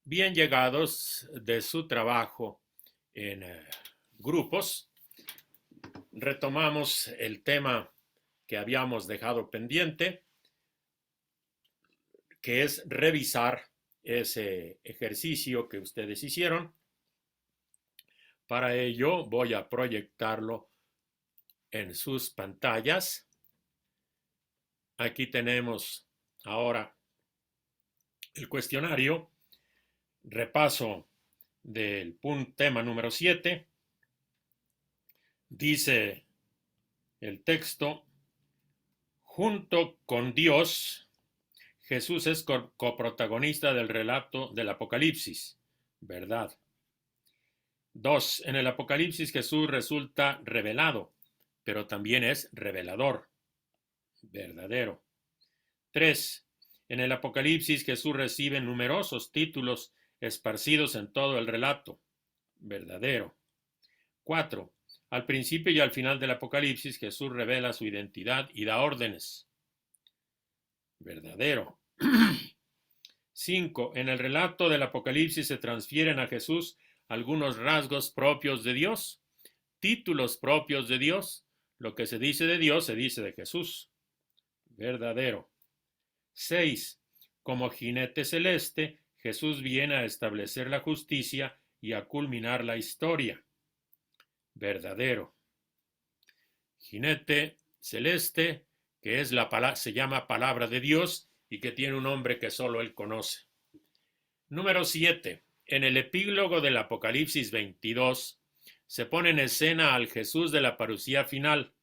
Bien llegados de su trabajo en grupos, retomamos el tema que habíamos dejado pendiente, que es revisar ese ejercicio que ustedes hicieron. Para ello voy a proyectarlo en sus pantallas. Aquí tenemos ahora el cuestionario, repaso del tema número 7. Dice el texto: junto con Dios, Jesús es coprotagonista del relato del Apocalipsis, ¿verdad? 2. En el Apocalipsis Jesús resulta revelado, pero también es revelador, verdadero. 3. En el Apocalipsis Jesús recibe numerosos títulos esparcidos en todo el relato, verdadero. 4. Al principio y al final del Apocalipsis Jesús revela su identidad y da órdenes, verdadero. 5. En el relato del Apocalipsis se transfieren a Jesús algunos rasgos propios de Dios, títulos propios de Dios. Lo que se dice de Dios se dice de Jesús, verdadero. 6. Como jinete celeste, Jesús viene a establecer la justicia y a culminar la historia, verdadero. Jinete celeste, que es se llama palabra de Dios y que tiene un nombre que solo él conoce. Número 7. En el epílogo del Apocalipsis 22 se pone en escena al Jesús de la parucía final.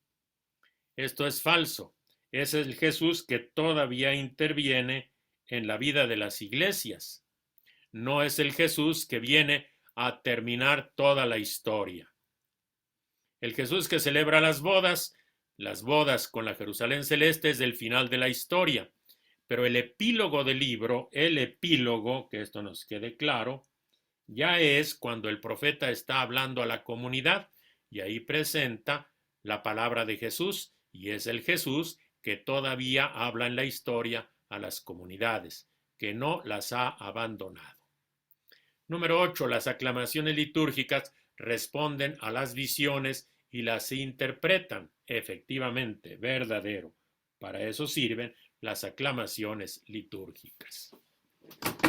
Esto es falso. Es el Jesús que todavía interviene en la vida de las iglesias. No es el Jesús que viene a terminar toda la historia. El Jesús que celebra las bodas con la Jerusalén celeste, es el final de la historia. Pero el epílogo del libro, que esto nos quede claro, ya es cuando el profeta está hablando a la comunidad y ahí presenta la palabra de Jesús, y es el Jesús que todavía habla en la historia a las comunidades, que no las ha abandonado. Número 8. Las aclamaciones litúrgicas responden a las visiones y las interpretan. Efectivamente, verdadero. Para eso sirven las aclamaciones litúrgicas.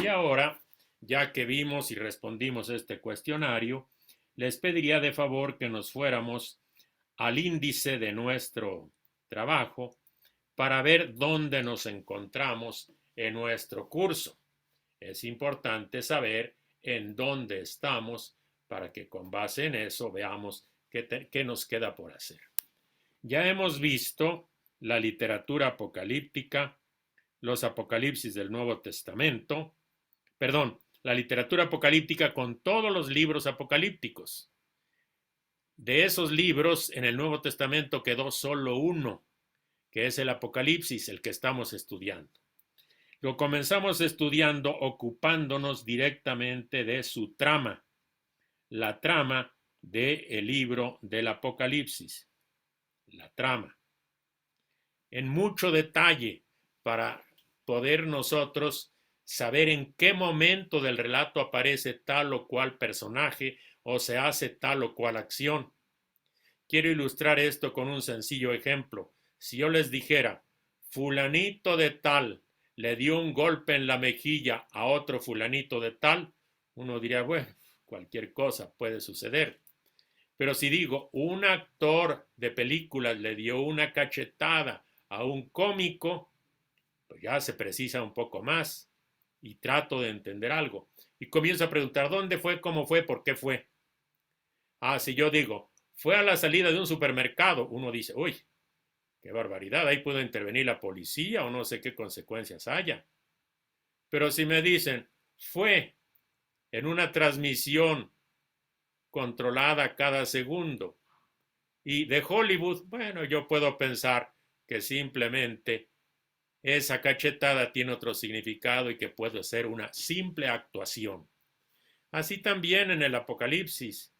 Y ahora, ya que vimos y respondimos este cuestionario, les pediría de favor que nos fuéramos al índice de nuestro trabajo para ver dónde nos encontramos en nuestro curso. Es importante saber en dónde estamos para que con base en eso veamos qué nos queda por hacer. Ya hemos visto la literatura apocalíptica, los apocalipsis del Nuevo Testamento, la literatura apocalíptica con todos los libros apocalípticos. De esos libros, en el Nuevo Testamento quedó solo uno, que es el Apocalipsis, el que estamos estudiando. Lo comenzamos estudiando ocupándonos directamente de su trama, la trama del libro del Apocalipsis, la trama, en mucho detalle para poder nosotros saber en qué momento del relato aparece tal o cual personaje o se hace tal o cual acción. Quiero ilustrar esto con un sencillo ejemplo. Si yo les dijera, fulanito de tal le dio un golpe en la mejilla a otro fulanito de tal, uno diría, bueno, cualquier cosa puede suceder. Pero si digo, un actor de películas le dio una cachetada a un cómico, pues ya se precisa un poco más y trato de entender algo. Y comienzo a preguntar, ¿dónde fue, cómo fue, por qué fue? Si yo digo, fue a la salida de un supermercado, uno dice, uy, qué barbaridad, ahí puede intervenir la policía o no sé qué consecuencias haya. Pero si me dicen, fue en una transmisión controlada cada segundo y de Hollywood, bueno, yo puedo pensar que simplemente esa cachetada tiene otro significado y que puede ser una simple actuación. Así también en el Apocalipsis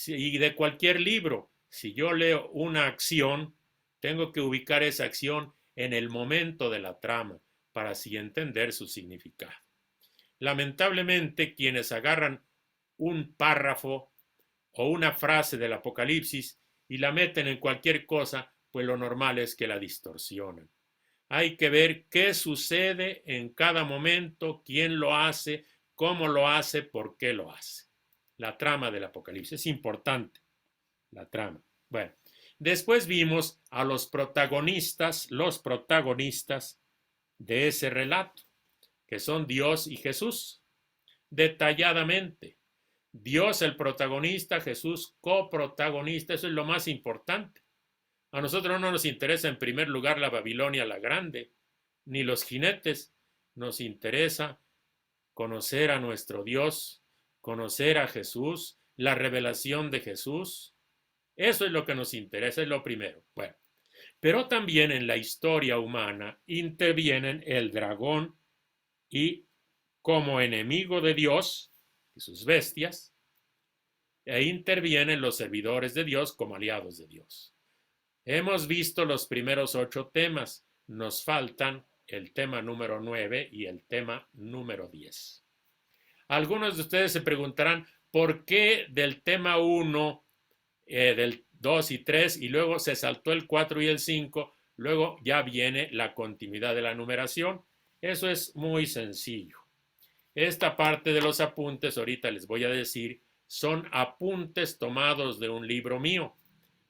y de cualquier libro, si yo leo una acción, tengo que ubicar esa acción en el momento de la trama para así entender su significado. Lamentablemente, quienes agarran un párrafo o una frase del Apocalipsis y la meten en cualquier cosa, pues lo normal es que la distorsionan. Hay que ver qué sucede en cada momento, quién lo hace, cómo lo hace, por qué lo hace. La trama del Apocalipsis es importante, la trama. Bueno, después vimos a los protagonistas de ese relato, que son Dios y Jesús, detalladamente. Dios el protagonista, Jesús coprotagonista, eso es lo más importante. A nosotros no nos interesa en primer lugar la Babilonia la Grande, ni los jinetes. Nos interesa conocer a nuestro Dios, conocer a Jesús, la revelación de Jesús. Eso es lo que nos interesa, es lo primero. Bueno, pero también en la historia humana intervienen el dragón y como enemigo de Dios y sus bestias, e intervienen los servidores de Dios como aliados de Dios. Hemos visto los primeros 8 temas, nos faltan el tema número 9 y el tema número 10. Algunos de ustedes se preguntarán por qué del tema 1, del 2 y 3 y luego se saltó el 4 y el 5, luego ya viene la continuidad de la numeración. Eso es muy sencillo. Esta parte de los apuntes, ahorita les voy a decir, son apuntes tomados de un libro mío.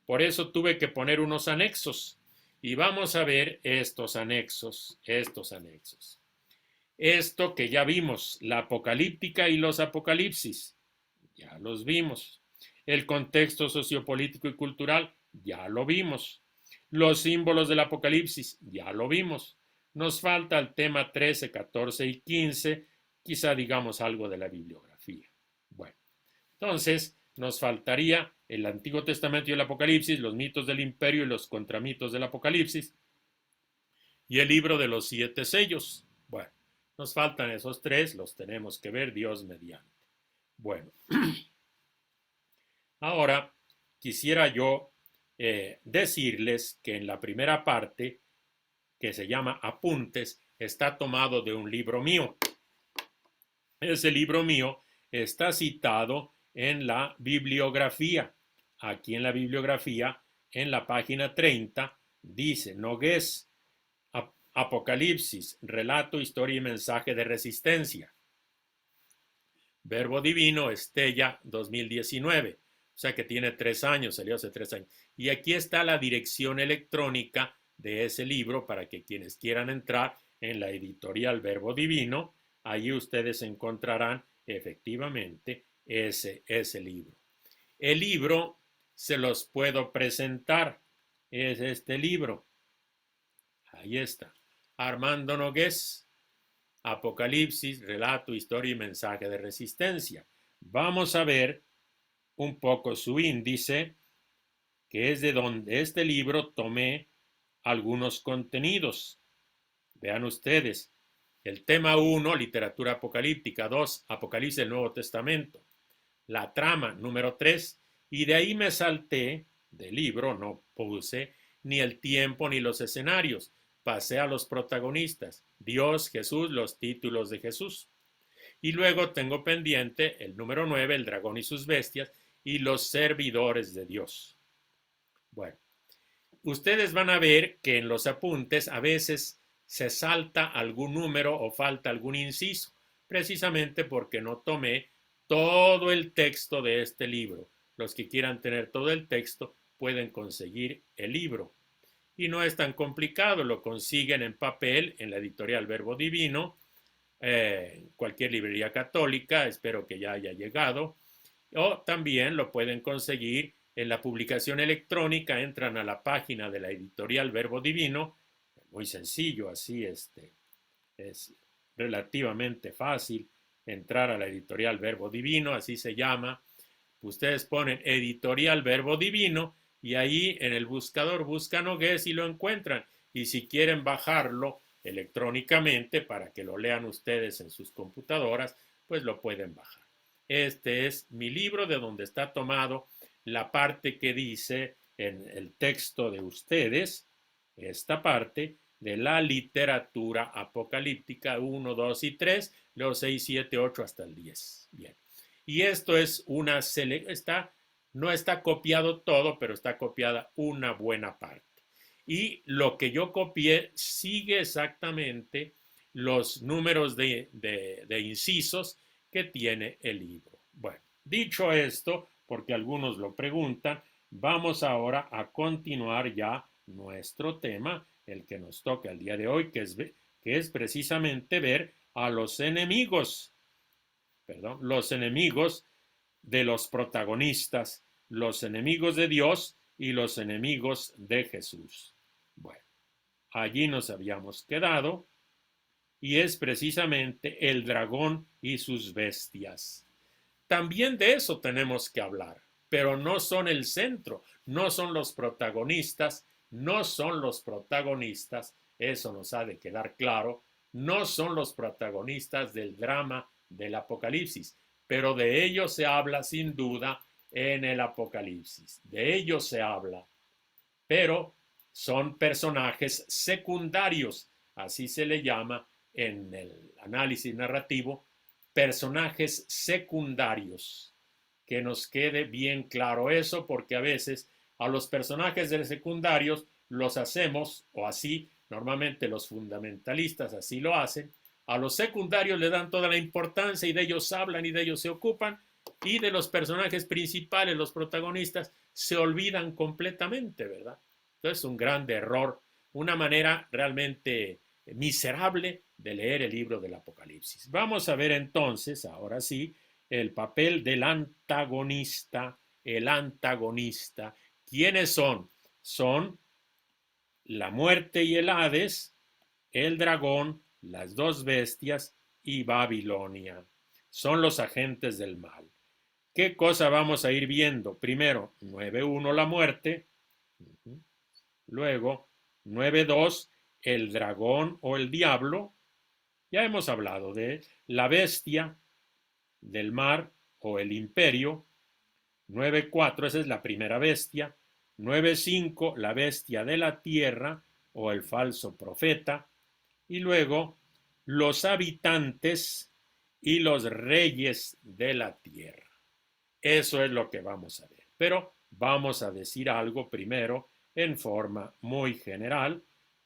Por eso tuve que poner unos anexos. Y vamos a ver estos anexos. Esto que ya vimos, la apocalíptica y los apocalipsis, ya los vimos. El contexto sociopolítico y cultural, ya lo vimos. Los símbolos del apocalipsis, ya lo vimos. Nos falta el tema 13, 14 y 15, quizá digamos algo de la bibliografía. Bueno, entonces nos faltaría el Antiguo Testamento y el Apocalipsis, los mitos del imperio y los contramitos del Apocalipsis, y el libro de los 7 sellos. Bueno, nos faltan esos 3, los tenemos que ver Dios mediante. Bueno, ahora quisiera yo decirles que en la primera parte, que se llama Apuntes, está tomado de un libro mío. Ese libro mío está citado en la bibliografía. Aquí en la bibliografía, en la página 30, dice Nogués, Apocalipsis, relato, historia y mensaje de resistencia. Verbo Divino, Estella 2019. O sea que tiene 3 años, salió hace 3 años. Y aquí está la dirección electrónica de ese libro para que quienes quieran entrar en la editorial Verbo Divino, allí ustedes encontrarán efectivamente ese libro. El libro se los puedo presentar. Es este libro. Ahí está. Armando Nogués, Apocalipsis, relato, historia y mensaje de resistencia. Vamos a ver un poco su índice, que es de donde este libro tomé algunos contenidos. Vean ustedes, el tema 1, literatura apocalíptica, 2, Apocalipsis del Nuevo Testamento, la trama número 3, y de ahí me salté del libro, no puse ni el tiempo ni los escenarios, pasé a los protagonistas, Dios, Jesús, los títulos de Jesús. Y luego tengo pendiente el número 9, el dragón y sus bestias, y los servidores de Dios. Bueno, ustedes van a ver que en los apuntes a veces se salta algún número o falta algún inciso, precisamente porque no tomé todo el texto de este libro. Los que quieran tener todo el texto pueden conseguir el libro. Y no es tan complicado, lo consiguen en papel en la editorial Verbo Divino, cualquier librería católica, espero que ya haya llegado, o también lo pueden conseguir en la publicación electrónica, entran a la página de la editorial Verbo Divino, muy sencillo, así es relativamente fácil entrar a la editorial Verbo Divino, así se llama. Ustedes ponen editorial Verbo Divino y ahí en el buscador buscan Nogués y lo encuentran. Y si quieren bajarlo electrónicamente para que lo lean ustedes en sus computadoras, pues lo pueden bajar. Este es mi libro de donde está tomado la parte que dice en el texto de ustedes, esta parte, de la literatura apocalíptica 1, 2 y 3, luego 6, 7, 8 hasta el 10. Bien. Y esto es no está copiado todo, pero está copiada una buena parte. Y lo que yo copié sigue exactamente los números de incisos que tiene el libro. Bueno, dicho esto, porque algunos lo preguntan, vamos ahora a continuar ya nuestro tema, el que nos toca el día de hoy, que es precisamente ver a los enemigos de los protagonistas, los enemigos de Dios y los enemigos de Jesús. Bueno, allí nos habíamos quedado y es precisamente el dragón y sus bestias. También de eso tenemos que hablar, pero no son el centro, no son los protagonistas, eso nos ha de quedar claro, no son los protagonistas del drama del Apocalipsis, pero de ellos se habla sin duda en el Apocalipsis, de ellos se habla, pero son personajes secundarios, así se le llama en el análisis narrativo, personajes secundarios. Que nos quede bien claro eso, porque a veces a los personajes de secundarios los hacemos, o así normalmente los fundamentalistas así lo hacen, a los secundarios le dan toda la importancia y de ellos hablan y de ellos se ocupan, y de los personajes principales, los protagonistas, se olvidan completamente, ¿verdad? Entonces, un gran error, una manera realmente miserable de leer el libro del Apocalipsis. Vamos a ver entonces, ahora sí, el papel del antagonista, el antagonista. ¿Quiénes son? Son la muerte y el Hades, el dragón, las dos bestias y Babilonia. Son los agentes del mal. ¿Qué cosa vamos a ir viendo? Primero, 9.1 la muerte. Luego, 9.2 el dragón o el diablo. Ya hemos hablado de la bestia del mar o el imperio. 9.4 esa es la primera bestia. 9.5 la bestia de la tierra o el falso profeta. Y luego, los habitantes y los reyes de la tierra. Eso es lo que vamos a ver. Pero vamos a decir algo primero en forma muy general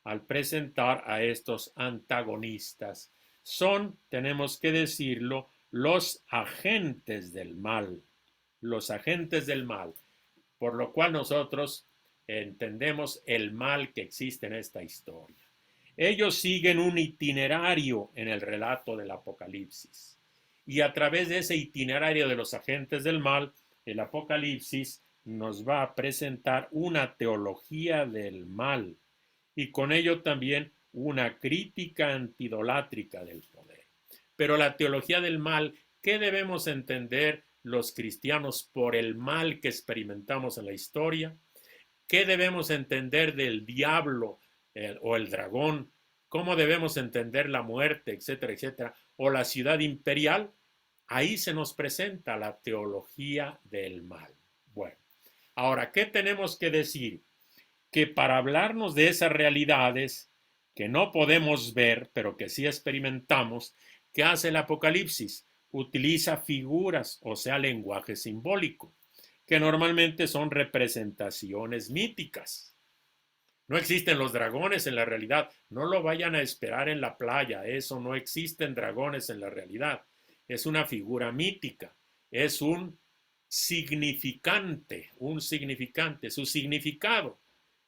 al presentar a estos antagonistas. Son, tenemos que decirlo, los agentes del mal. Los agentes del mal. Por lo cual nosotros entendemos el mal que existe en esta historia. Ellos siguen un itinerario en el relato del Apocalipsis. Y a través de ese itinerario de los agentes del mal, el Apocalipsis nos va a presentar una teología del mal y con ello también una crítica antidolátrica del poder. Pero la teología del mal, ¿qué debemos entender los cristianos por el mal que experimentamos en la historia? ¿Qué debemos entender del diablo o el dragón? ¿Cómo debemos entender la muerte, etcétera, etcétera? O la ciudad imperial. Ahí se nos presenta la teología del mal. Bueno, ahora, ¿qué tenemos que decir? Que para hablarnos de esas realidades que no podemos ver, pero que sí experimentamos, ¿qué hace el Apocalipsis? Utiliza figuras, o sea, lenguaje simbólico, que normalmente son representaciones míticas. No existen los dragones en la realidad. No lo vayan a esperar en la playa. Eso no existen dragones en la realidad. Es una figura mítica. Es un significante, su significado.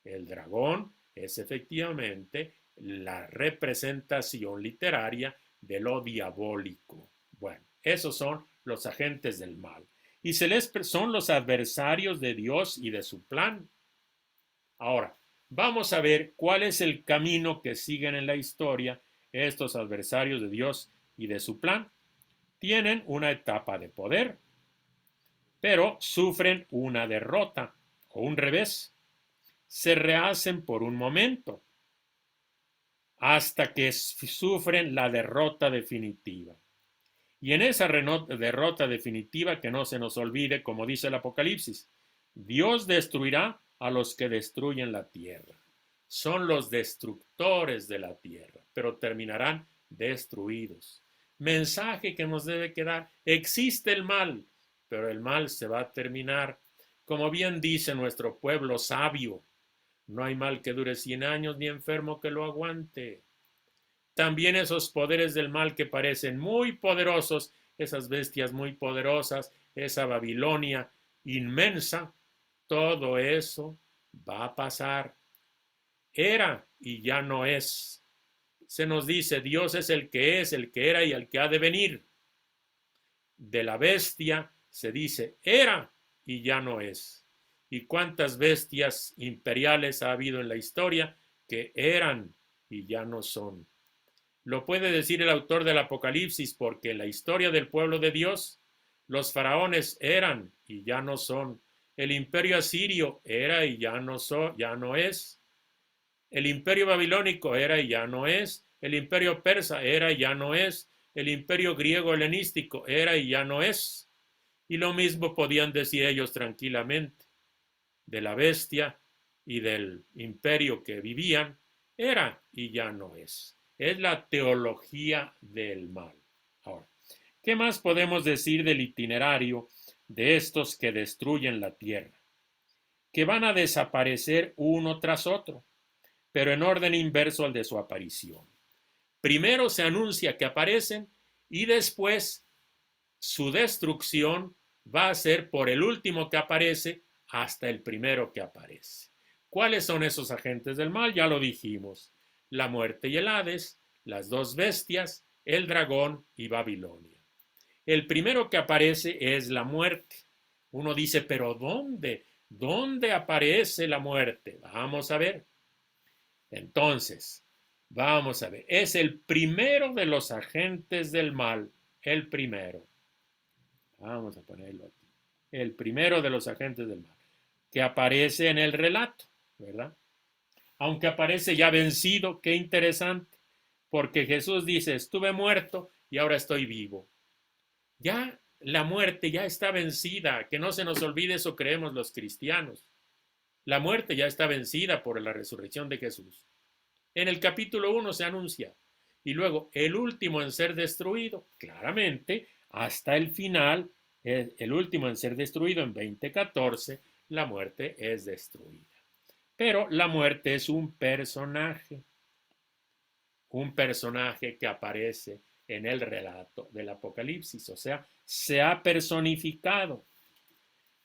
El dragón es efectivamente la representación literaria de lo diabólico. Bueno, esos son los agentes del mal. Y son los adversarios de Dios y de su plan. Ahora, vamos a ver cuál es el camino que siguen en la historia estos adversarios de Dios y de su plan. Tienen una etapa de poder, pero sufren una derrota o un revés. Se rehacen por un momento hasta que sufren la derrota definitiva. Y en esa derrota definitiva, que no se nos olvide, como dice el Apocalipsis, Dios destruirá a los que destruyen la tierra. son los destructores de la tierra, pero terminarán destruidos. Mensaje que nos debe quedar: existe el mal, pero el mal se va a terminar. Como bien dice nuestro pueblo sabio, no hay mal que dure 100 años ni enfermo que lo aguante. También esos poderes del mal que parecen muy poderosos, esas bestias muy poderosas, esa Babilonia inmensa, todo eso va a pasar. Era y ya no es. Se nos dice, Dios es, el que era y el que ha de venir. De la bestia se dice, era y ya no es. ¿Y cuántas bestias imperiales ha habido en la historia que eran y ya no son? Lo puede decir el autor del Apocalipsis, porque en la historia del pueblo de Dios, los faraones eran y ya no son. El imperio asirio era y ya no es. El imperio babilónico era y ya no es. El imperio persa era y ya no es. El imperio griego helenístico era y ya no es. Y lo mismo podían decir ellos tranquilamente de la bestia y del imperio que vivían, era y ya no es. Es la teología del mal. Ahora, ¿qué más podemos decir del itinerario de estos que destruyen la tierra? Que van a desaparecer uno tras otro, pero en orden inverso al de su aparición. Primero se anuncia que aparecen y después su destrucción va a ser por el último que aparece hasta el primero que aparece. ¿Cuáles son esos agentes del mal? Ya lo dijimos: la muerte y el Hades, las dos bestias, el dragón y Babilonia. El primero que aparece es la muerte. Uno dice, pero ¿dónde? ¿Dónde aparece la muerte? Vamos a ver. Entonces, vamos a ver. Es el primero de los agentes del mal. El primero. Vamos a ponerlo aquí. El primero de los agentes del mal, que aparece en el relato, ¿verdad? Aunque aparece ya vencido, qué interesante, porque Jesús dice, estuve muerto y ahora estoy vivo. Ya la muerte ya está vencida, que no se nos olvide, eso creemos los cristianos. La muerte ya está vencida por la resurrección de Jesús. En el capítulo 1 se anuncia, y luego el último en ser destruido, claramente, hasta el final, el último en ser destruido en 20:14, la muerte es destruida. Pero la muerte es un personaje que aparece en el relato del Apocalipsis, o sea, se ha personificado.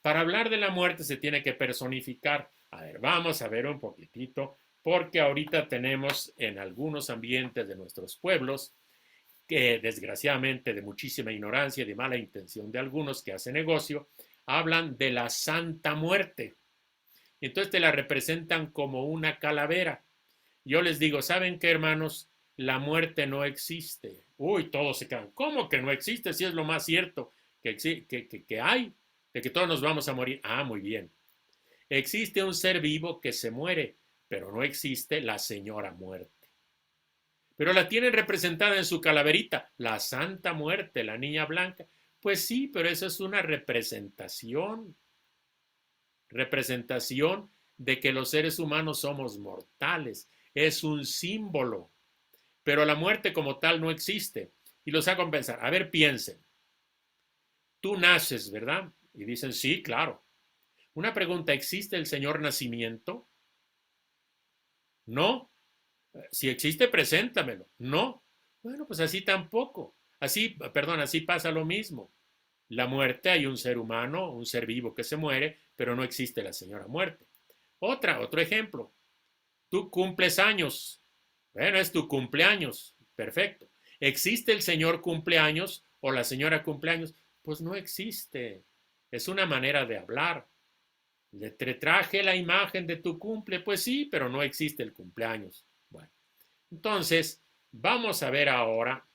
Para hablar de la muerte se tiene que personificar. A ver, vamos a ver un poquitito, porque ahorita tenemos en algunos ambientes de nuestros pueblos, que desgraciadamente de muchísima ignorancia y de mala intención de algunos que hacen negocio, hablan de la Santa Muerte. Entonces te la representan como una calavera. Yo les digo, ¿saben qué, hermanos? La muerte no existe. Uy, todos se quedan. ¿Cómo que no existe? Si es lo más cierto que hay, de que todos nos vamos a morir. Ah, muy bien. Existe un ser vivo que se muere, pero no existe la señora muerte. Pero la tienen representada en su calaverita, la Santa Muerte, la niña blanca. Pues sí, pero eso es una representación de que los seres humanos somos mortales. Es un símbolo. Pero la muerte como tal no existe. Y los hago pensar. A ver, piensen. Tú naces, ¿verdad? Y dicen, sí, claro. Una pregunta, ¿existe el Señor nacimiento? No. Si existe, preséntamelo. No. Bueno, pues así tampoco. Así pasa lo mismo. La muerte, hay un ser humano, un ser vivo que se muere, pero no existe la señora muerte. Otro ejemplo. Tú cumples años. Bueno, es tu cumpleaños. Perfecto. ¿Existe el señor cumpleaños o la señora cumpleaños? Pues no existe. Es una manera de hablar. Te traje la imagen de tu cumple. Pues sí, pero no existe el cumpleaños. Bueno, entonces vamos a ver ahora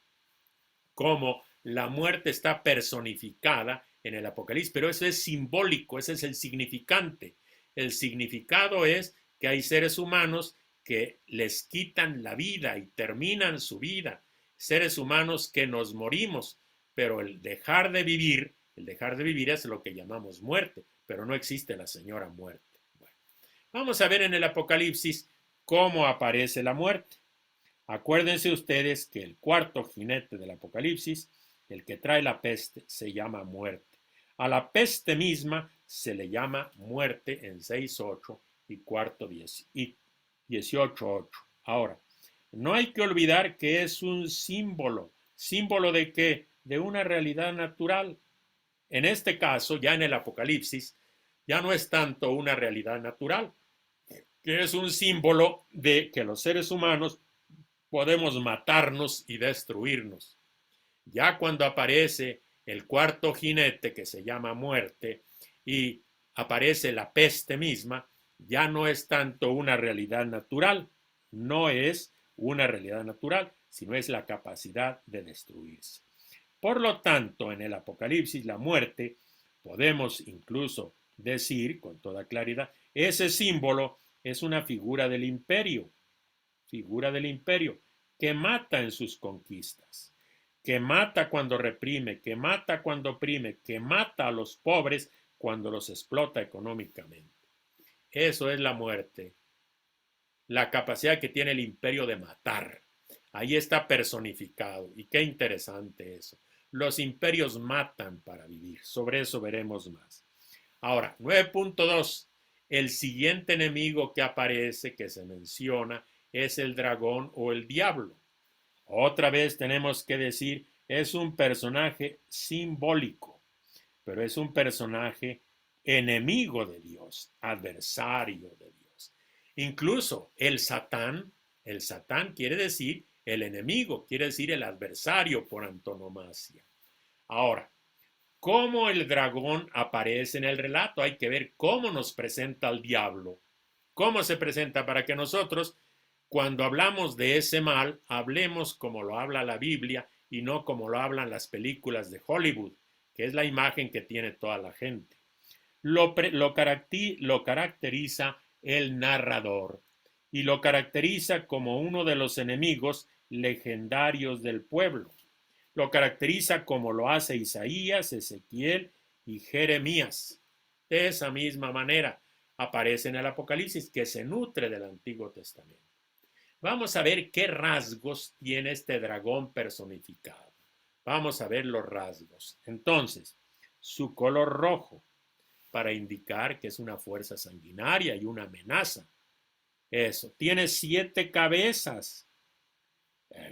cómo la muerte está personificada en el Apocalipsis, pero eso es simbólico, ese es el significante. El significado es que hay seres humanos que les quitan la vida y terminan su vida, seres humanos que nos morimos, pero el dejar de vivir es lo que llamamos muerte, pero no existe la señora muerte. Bueno, vamos a ver en el Apocalipsis cómo aparece la muerte. Acuérdense ustedes que el cuarto jinete del Apocalipsis, el que trae la peste, se llama muerte. A la peste misma se le llama muerte en 6.8 y cuarto 18.8. Ahora, no hay que olvidar que es un símbolo. ¿Símbolo de qué? De una realidad natural. En este caso, ya en el Apocalipsis, ya no es tanto una realidad natural, que es un símbolo de que los seres humanos podemos matarnos y destruirnos. Ya cuando aparece el cuarto jinete, que se llama muerte, y aparece la peste misma, ya no es tanto una realidad natural, no es una realidad natural, sino es la capacidad de destruirse. Por lo tanto, en el Apocalipsis, la muerte, podemos incluso decir con toda claridad, ese símbolo es una figura del imperio, que mata en sus conquistas, que mata cuando reprime, que mata cuando oprime, que mata a los pobres cuando los explota económicamente. Eso es la muerte, la capacidad que tiene el imperio de matar. Ahí está personificado. Y qué interesante eso. Los imperios matan para vivir. Sobre eso veremos más. Ahora, 9.2. El siguiente enemigo que aparece, que se menciona, es el dragón o el diablo. Otra vez tenemos que decir, es un personaje simbólico, pero es un personaje enemigo de Dios, adversario de Dios. Incluso el Satán quiere decir el enemigo, quiere decir el adversario por antonomasia. Ahora, ¿cómo el dragón aparece en el relato? Hay que ver cómo nos presenta al diablo. ¿Cómo se presenta para que nosotros, cuando hablamos de ese mal, hablemos como lo habla la Biblia y no como lo hablan las películas de Hollywood, que es la imagen que tiene toda la gente? Lo caracteriza el narrador y lo caracteriza como uno de los enemigos legendarios del pueblo. Lo caracteriza como lo hace Isaías, Ezequiel y Jeremías. De esa misma manera aparece en el Apocalipsis, que se nutre del Antiguo Testamento. Vamos a ver qué rasgos tiene este dragón personificado. Vamos a ver los rasgos. Entonces, su color rojo, para indicar que es una fuerza sanguinaria y una amenaza. Eso, tiene 7 cabezas.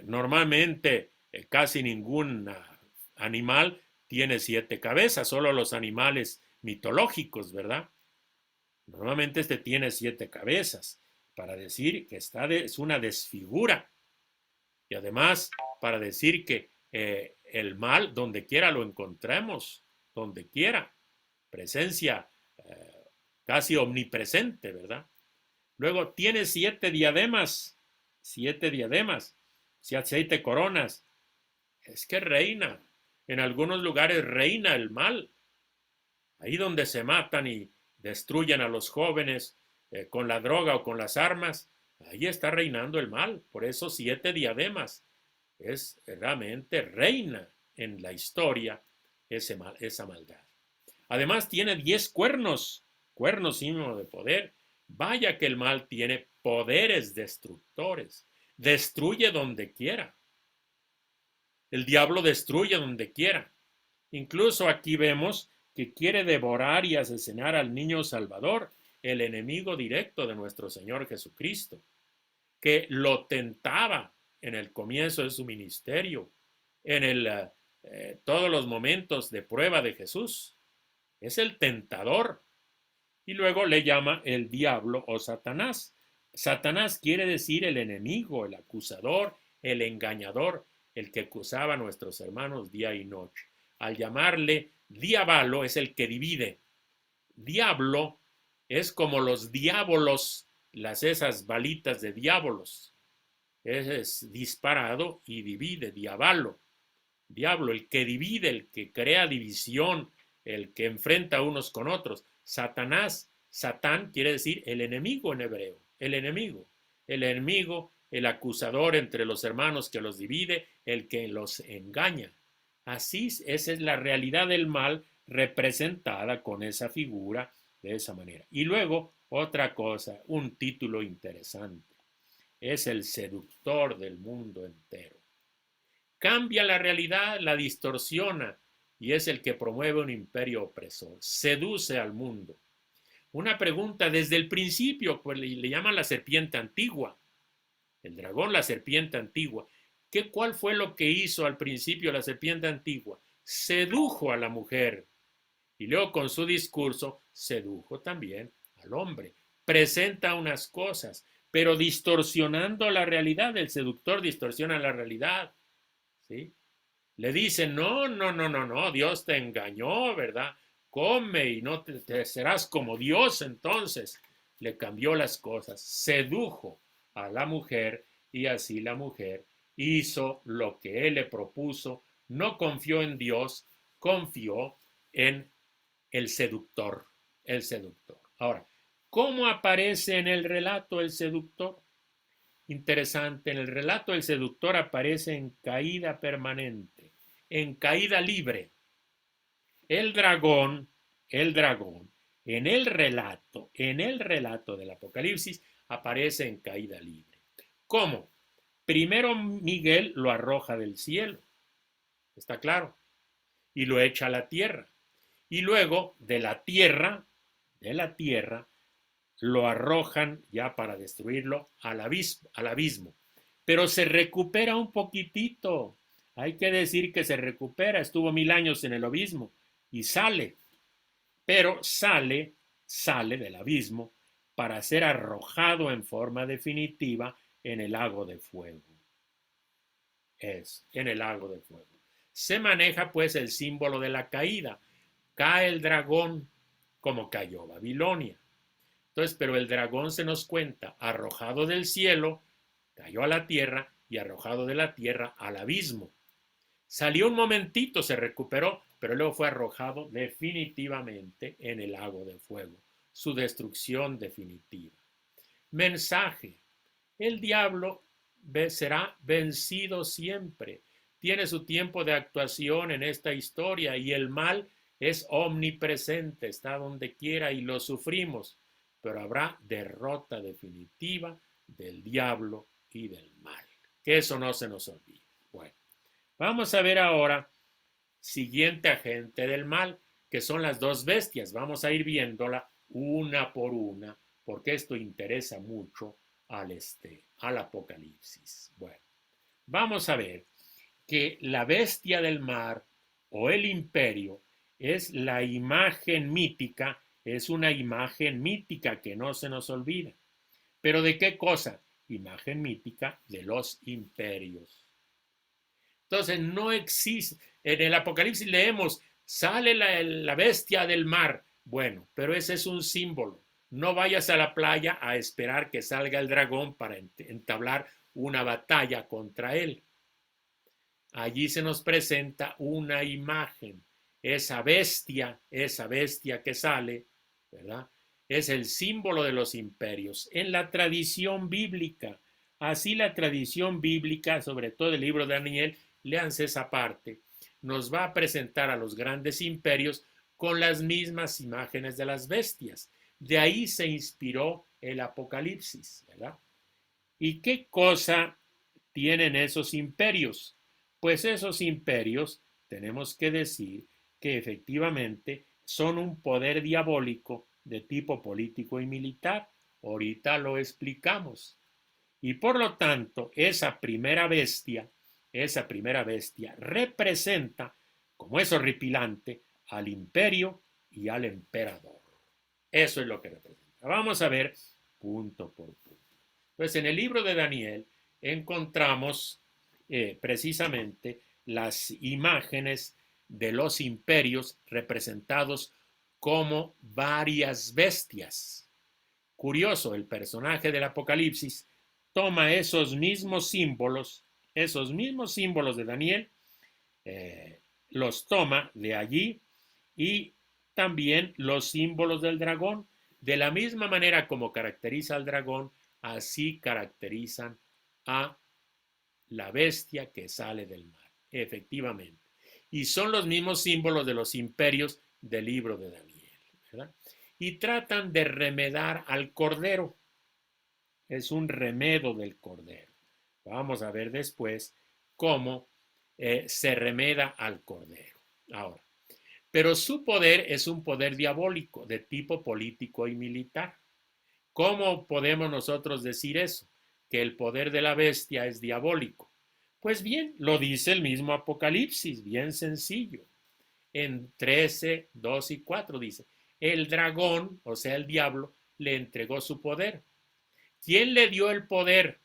Normalmente casi ningún animal tiene 7 cabezas, solo los animales mitológicos, ¿verdad? Normalmente este tiene 7 cabezas, para decir que es una desfigura. Y además, para decir que el mal, donde quiera lo encontremos, donde quiera, presencia casi omnipresente, ¿verdad? Luego tiene 7 diademas, 7 coronas. Es que reina, en algunos lugares reina el mal. Ahí donde se matan y destruyen a los jóvenes con la droga o con las armas, ahí está reinando el mal. Por eso 7 diademas. Es realmente reina en la historia esa maldad. Además tiene 10 cuernos, símbolo de poder. Vaya que el mal tiene poderes destructores. Destruye donde quiera. El diablo destruye donde quiera. Incluso aquí vemos que quiere devorar y asesinar al niño Salvador, el enemigo directo de nuestro Señor Jesucristo, que lo tentaba en el comienzo de su ministerio, en todos los momentos de prueba de Jesús. Es el tentador. Y luego le llama el diablo o Satanás. Satanás quiere decir el enemigo, el acusador, el engañador, el que acusaba a nuestros hermanos día y noche. Al llamarle diablo es el que divide. Diablo es como los diábolos, esas balitas de diábolos. Es disparado y divide, diablo. Diablo, el que divide, el que crea división, el que enfrenta unos con otros. Satanás, Satán quiere decir el enemigo en hebreo, el enemigo, el acusador entre los hermanos que los divide, el que los engaña. Así, esa es la realidad del mal representada con esa figura de esa manera. Y luego, otra cosa, un título interesante. Es el seductor del mundo entero. Cambia la realidad, la distorsiona y es el que promueve un imperio opresor. Seduce al mundo. Una pregunta desde el principio, pues le llaman la serpiente antigua. El dragón, la serpiente antigua. ¿Cuál fue lo que hizo al principio la serpiente antigua? Sedujo a la mujer y luego con su discurso sedujo también al hombre. Presenta unas cosas, pero distorsionando la realidad. El seductor distorsiona la realidad, ¿sí? Le dicen, no, no, no, no, no, Dios te engañó, ¿verdad? Come y no te serás como Dios. Entonces le cambió las cosas, sedujo a la mujer y así la mujer hizo lo que él le propuso, no confió en Dios, confió en el seductor, el seductor. Ahora, ¿cómo aparece en el relato el seductor? Interesante, en el relato el seductor aparece en caída permanente, en caída libre. El dragón, en el relato del Apocalipsis, aparece en caída libre. ¿Cómo? Primero Miguel lo arroja del cielo, está claro, y lo echa a la tierra. Y luego de la tierra, lo arrojan ya para destruirlo al abismo. Pero se recupera un poquitito. Hay que decir que se recupera. Estuvo 1000 años en el abismo y sale. Pero sale del abismo para ser arrojado en forma definitiva en el lago de fuego. En el lago de fuego. Se maneja pues el símbolo de la caída. Cae el dragón como cayó Babilonia. Entonces, pero el dragón se nos cuenta, arrojado del cielo, cayó a la tierra y arrojado de la tierra al abismo. Salió un momentito, se recuperó, pero luego fue arrojado definitivamente en el lago de fuego. Su destrucción definitiva. Mensaje. El diablo será vencido siempre. Tiene su tiempo de actuación en esta historia y el mal es omnipresente, está donde quiera y lo sufrimos, pero habrá derrota definitiva del diablo y del mal. Que eso no se nos olvide. Bueno, vamos a ver ahora siguiente agente del mal, que son las dos bestias. Vamos a ir viéndola una por una, porque esto interesa mucho al Apocalipsis. Bueno, vamos a ver que la bestia del mar o el imperio es la imagen mítica, es una imagen mítica que no se nos olvida. ¿Pero de qué cosa? Imagen mítica de los imperios. Entonces no existe, en el Apocalipsis leemos, sale la bestia del mar. Bueno, pero ese es un símbolo. No vayas a la playa a esperar que salga el dragón para entablar una batalla contra él. Allí se nos presenta una imagen. Esa bestia que sale, ¿verdad? Es el símbolo de los imperios. En la tradición bíblica, así la tradición bíblica, sobre todo el libro de Daniel, léanse esa parte, nos va a presentar a los grandes imperios con las mismas imágenes de las bestias. De ahí se inspiró el Apocalipsis, ¿verdad? ¿Y qué cosa tienen esos imperios? Pues esos imperios, tenemos que decir que efectivamente son un poder diabólico de tipo político y militar. Ahorita lo explicamos. Y por lo tanto, esa primera bestia representa, como es horripilante, al imperio y al emperador. Eso es lo que representa. Vamos a ver punto por punto. Pues en el libro de Daniel encontramos precisamente las imágenes de los imperios representados como varias bestias. Curioso, el personaje del Apocalipsis toma esos mismos símbolos de Daniel, los toma de allí y también los símbolos del dragón. De la misma manera como caracteriza al dragón, así caracterizan a la bestia que sale del mar, efectivamente. Y son los mismos símbolos de los imperios del libro de Daniel, ¿verdad? Y tratan de remedar al cordero. es un remedo del Cordero. Vamos a ver después cómo se remeda al Cordero. Ahora, pero su poder es un poder diabólico de tipo político y militar. ¿Cómo podemos nosotros decir eso? Que el poder de la bestia es diabólico. Pues bien, lo dice el mismo Apocalipsis, bien sencillo. En 13, 2 y 4 dice, el dragón, o sea, el diablo, le entregó su poder. ¿Quién le dio el poder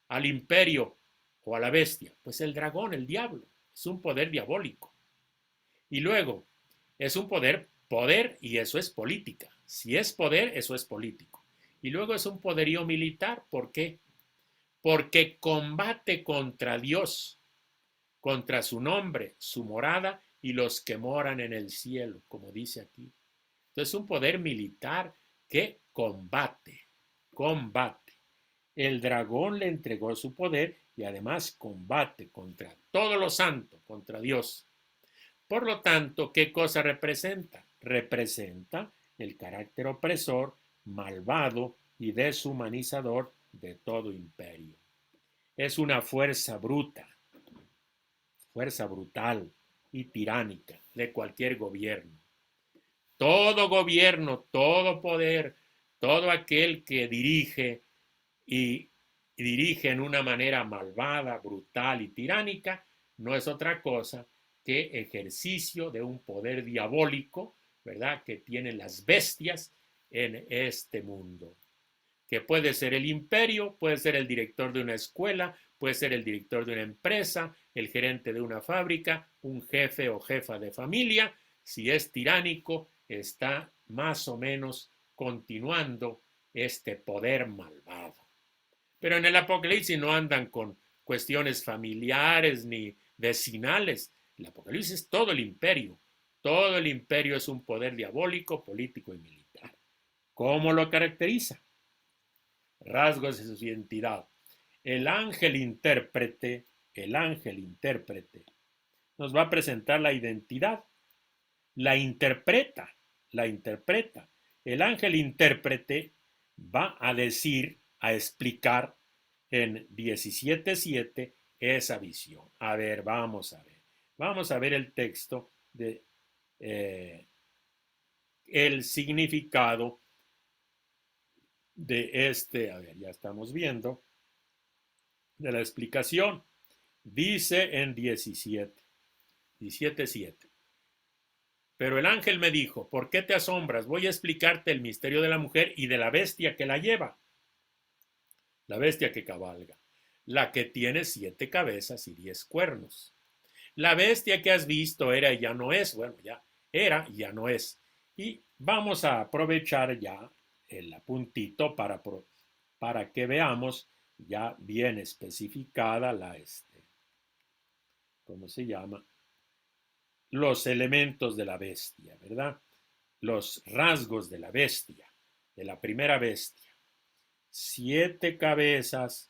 al imperio o a la bestia? Pues el dragón, el diablo. Es un poder diabólico. Y luego, es un poder y eso es política. Si es poder, eso es político. Y luego es un poderío militar. ¿Por qué? Porque combate contra Dios, contra su nombre, su morada y los que moran en el cielo, como dice aquí. Entonces, un poder militar que combate. El dragón le entregó su poder y además combate contra todo lo santo, contra Dios. Por lo tanto, ¿qué cosa representa? Representa el carácter opresor, malvado y deshumanizador de todo imperio. Es una fuerza brutal y tiránica de cualquier gobierno. Todo gobierno, todo poder, todo aquel que dirige y dirige en una manera malvada, brutal y tiránica, no es otra cosa que ejercicio de un poder diabólico, ¿verdad?, que tienen las bestias en este mundo. Que puede ser el imperio, puede ser el director de una escuela, puede ser el director de una empresa, el gerente de una fábrica, un jefe o jefa de familia. Si es tiránico, está más o menos continuando este poder malvado. Pero en el Apocalipsis no andan con cuestiones familiares ni vecinales. El Apocalipsis es todo el imperio. Todo el imperio es un poder diabólico, político y militar. ¿Cómo lo caracteriza? Rasgos de su identidad. El ángel intérprete nos va a presentar la identidad. La interpreta. El ángel intérprete va a decir, a explicar en 17:7 esa visión. A ver, vamos a ver. Vamos a ver el texto de el significado de a ver, ya estamos viendo, de la explicación. Dice en 17:7. Pero el ángel me dijo, ¿por qué te asombras? Voy a explicarte el misterio de la mujer y de la bestia que la lleva. La bestia que cabalga, la que tiene 7 cabezas y 10 cuernos. La bestia que has visto era y ya no es. Bueno, ya era y ya no es. Y vamos a aprovechar ya el apuntito para que veamos ya bien especificada ¿cómo se llama? Los elementos de la bestia, ¿verdad? Los rasgos de la bestia, de la primera bestia. 7 cabezas,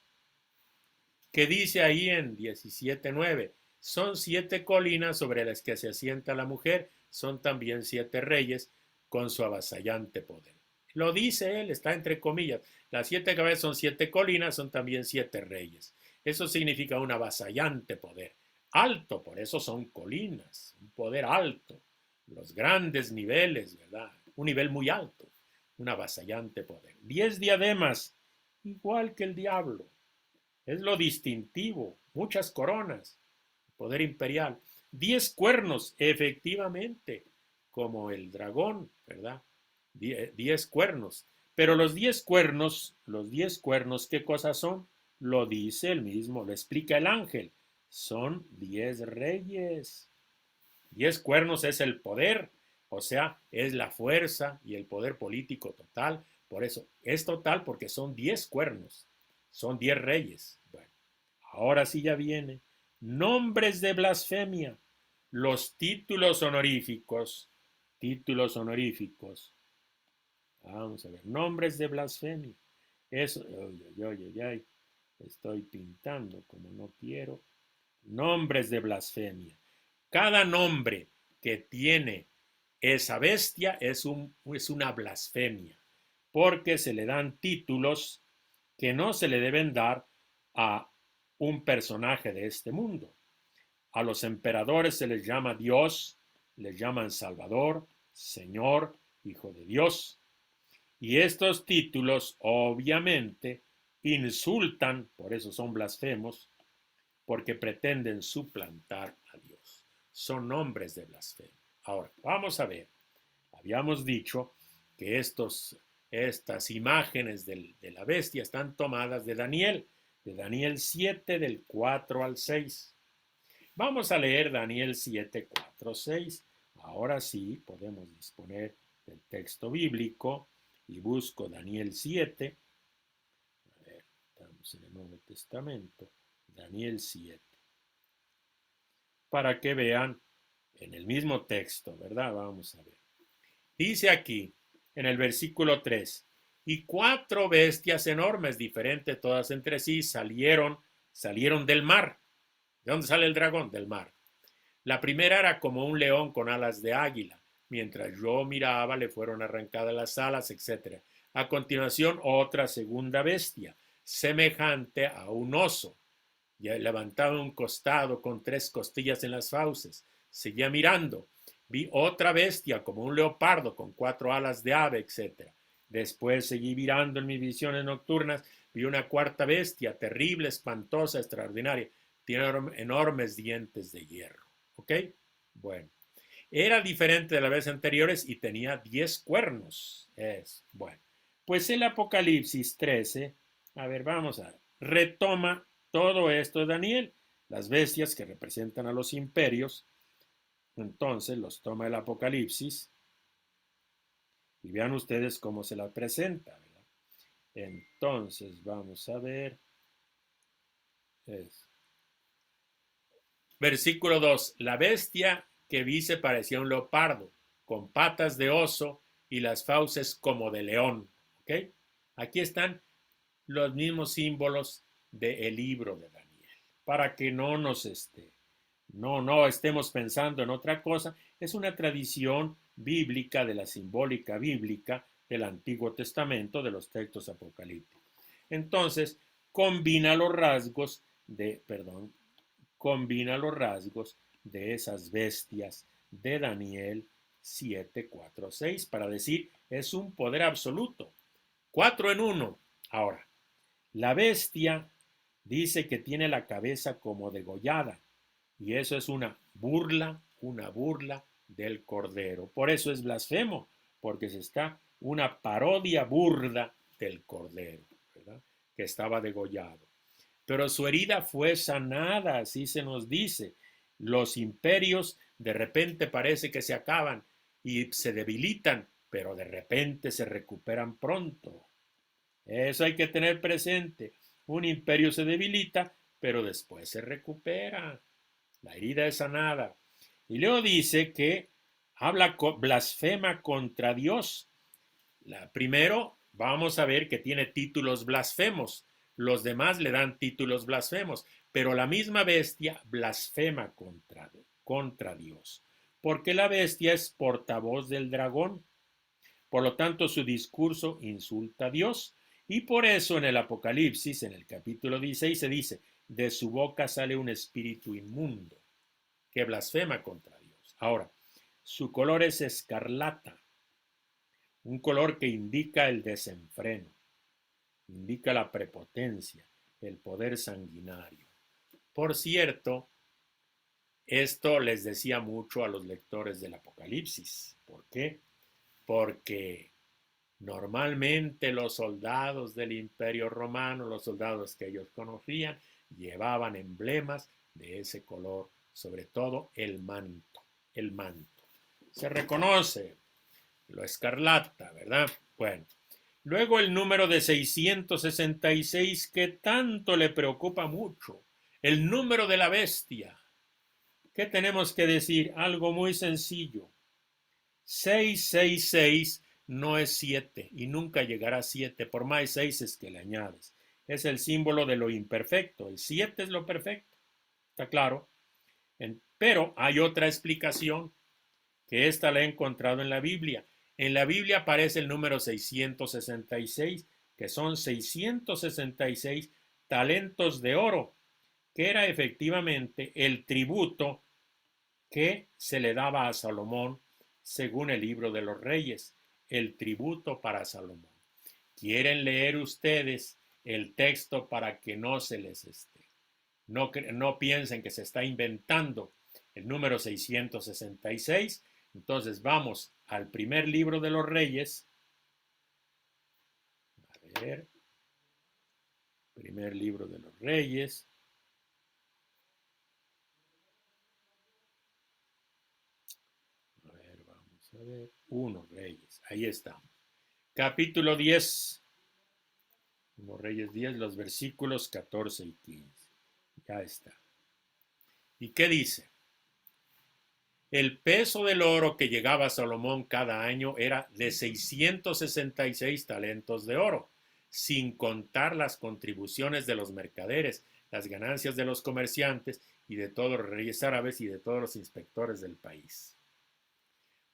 que dice ahí en 17:9, son 7 colinas sobre las que se asienta la mujer, son también 7 reyes con su avasallante poder. Lo dice él, está entre comillas. Las 7 cabezas son 7 colinas, son también 7 reyes. Eso significa un avasallante poder. Alto, por eso son colinas, un poder alto. Los grandes niveles, ¿verdad? Un nivel muy alto, un avasallante poder. 10 diademas, igual que el diablo. Es lo distintivo, muchas coronas, poder imperial. 10 cuernos, efectivamente, como el dragón, ¿verdad? 10 cuernos. Pero los 10 cuernos, ¿qué cosas son? Lo dice el mismo, lo explica el ángel. Son 10 reyes. 10 cuernos es el poder, o sea, es la fuerza y el poder político total. Por eso es total porque son 10 cuernos, son 10 reyes. Bueno, ahora sí ya viene. Nombres de blasfemia. Los títulos honoríficos. Vamos a ver, nombres de blasfemia. Eso, estoy pintando como no quiero. Nombres de blasfemia. Cada nombre que tiene esa bestia es una blasfemia, porque se le dan títulos que no se le deben dar a un personaje de este mundo. A los emperadores se les llama Dios, les llaman Salvador, Señor, Hijo de Dios. Y estos títulos obviamente insultan, por eso son blasfemos, porque pretenden suplantar a Dios. Son nombres de blasfemo. Ahora, vamos a ver. Habíamos dicho que estas imágenes de la bestia están tomadas de Daniel 7, del 4 al 6. Vamos a leer Daniel 7, 4, 6. Ahora sí podemos disponer del texto bíblico y busco Daniel 7. A ver, estamos en el Nuevo Testamento. Daniel 7. Para que vean en el mismo texto, ¿verdad? Vamos a ver. Dice aquí, en el versículo 3, y 4 bestias enormes, diferentes todas entre sí, salieron del mar. ¿De dónde sale el dragón? Del mar. La primera era como un león con alas de águila. Mientras yo miraba, le fueron arrancadas las alas, etc. A continuación, otra segunda bestia, semejante a un oso. Ya levantaba un costado con 3 costillas en las fauces. Seguía mirando. Vi otra bestia como un leopardo con 4 alas de ave, etc. Después seguí mirando en mis visiones nocturnas. Vi una cuarta bestia, terrible, espantosa, extraordinaria. Tiene enormes dientes de hierro. ¿Ok? Bueno. Era diferente de las veces anteriores y tenía 10 cuernos. Bueno. Pues el Apocalipsis 13, a ver, vamos a ver, retoma todo esto de Daniel. Las bestias que representan a los imperios, entonces los toma el Apocalipsis y vean ustedes cómo se la presenta, ¿verdad? Entonces vamos a ver. Versículo 2. La bestia que vi se parecía a un leopardo, con patas de oso y las fauces como de león. ¿Ok? Aquí están los mismos símbolos del libro de Daniel, para que no estemos pensando en otra cosa. Es una tradición bíblica, de la simbólica bíblica del Antiguo Testamento, de los textos apocalípticos. Entonces, combina los rasgos de esas bestias de Daniel 7, 4, 6 para decir es un poder absoluto. 4 en 1. Ahora, la bestia dice que tiene la cabeza como degollada y eso es una burla del Cordero. Por eso es blasfemo, porque se está una parodia burda del Cordero, ¿verdad? Que estaba degollado. Pero su herida fue sanada, así se nos dice. Los imperios de repente parece que se acaban y se debilitan, pero de repente se recuperan pronto. Eso hay que tener presente. Un imperio se debilita, pero después se recupera. La herida es sanada. Y luego dice que blasfema contra Dios. Primero, vamos a ver que tiene títulos blasfemos. Los demás le dan títulos blasfemos, pero la misma bestia blasfema contra Dios, porque la bestia es portavoz del dragón. Por lo tanto, su discurso insulta a Dios. Y por eso en el Apocalipsis, en el capítulo 16, se dice, de su boca sale un espíritu inmundo que blasfema contra Dios. Ahora, su color es escarlata, un color que indica el desenfreno, indica la prepotencia, el poder sanguinario. Por cierto, esto les decía mucho a los lectores del Apocalipsis. ¿Por qué? Porque normalmente los soldados del Imperio Romano, los soldados que ellos conocían, llevaban emblemas de ese color, sobre todo el manto. El manto. Se reconoce lo escarlata, ¿verdad? Bueno. Luego el número de 666 que tanto le preocupa mucho. El número de la bestia. ¿Qué tenemos que decir? Algo muy sencillo. 666 no es 7 y nunca llegará a 7 por más 6 que le añades. Es el símbolo de lo imperfecto. El 7 es lo perfecto. ¿Está claro? Pero hay otra explicación que esta la he encontrado en la Biblia. En la Biblia aparece el número 666, que son 666 talentos de oro, que era efectivamente el tributo que se le daba a Salomón según el libro de los Reyes, el tributo para Salomón. ¿Quieren leer ustedes el texto para que no se les no piensen que se está inventando el número 666? Entonces vamos al primer libro de los Reyes. A ver, primer libro de los Reyes. A ver, 1 Reyes, ahí está. Capítulo 10. 1 Reyes 10, los versículos 14 y 15. Ya está. ¿Y qué dice? El peso del oro que llegaba a Salomón cada año era de 666 talentos de oro, sin contar las contribuciones de los mercaderes, las ganancias de los comerciantes y de todos los reyes árabes y de todos los inspectores del país.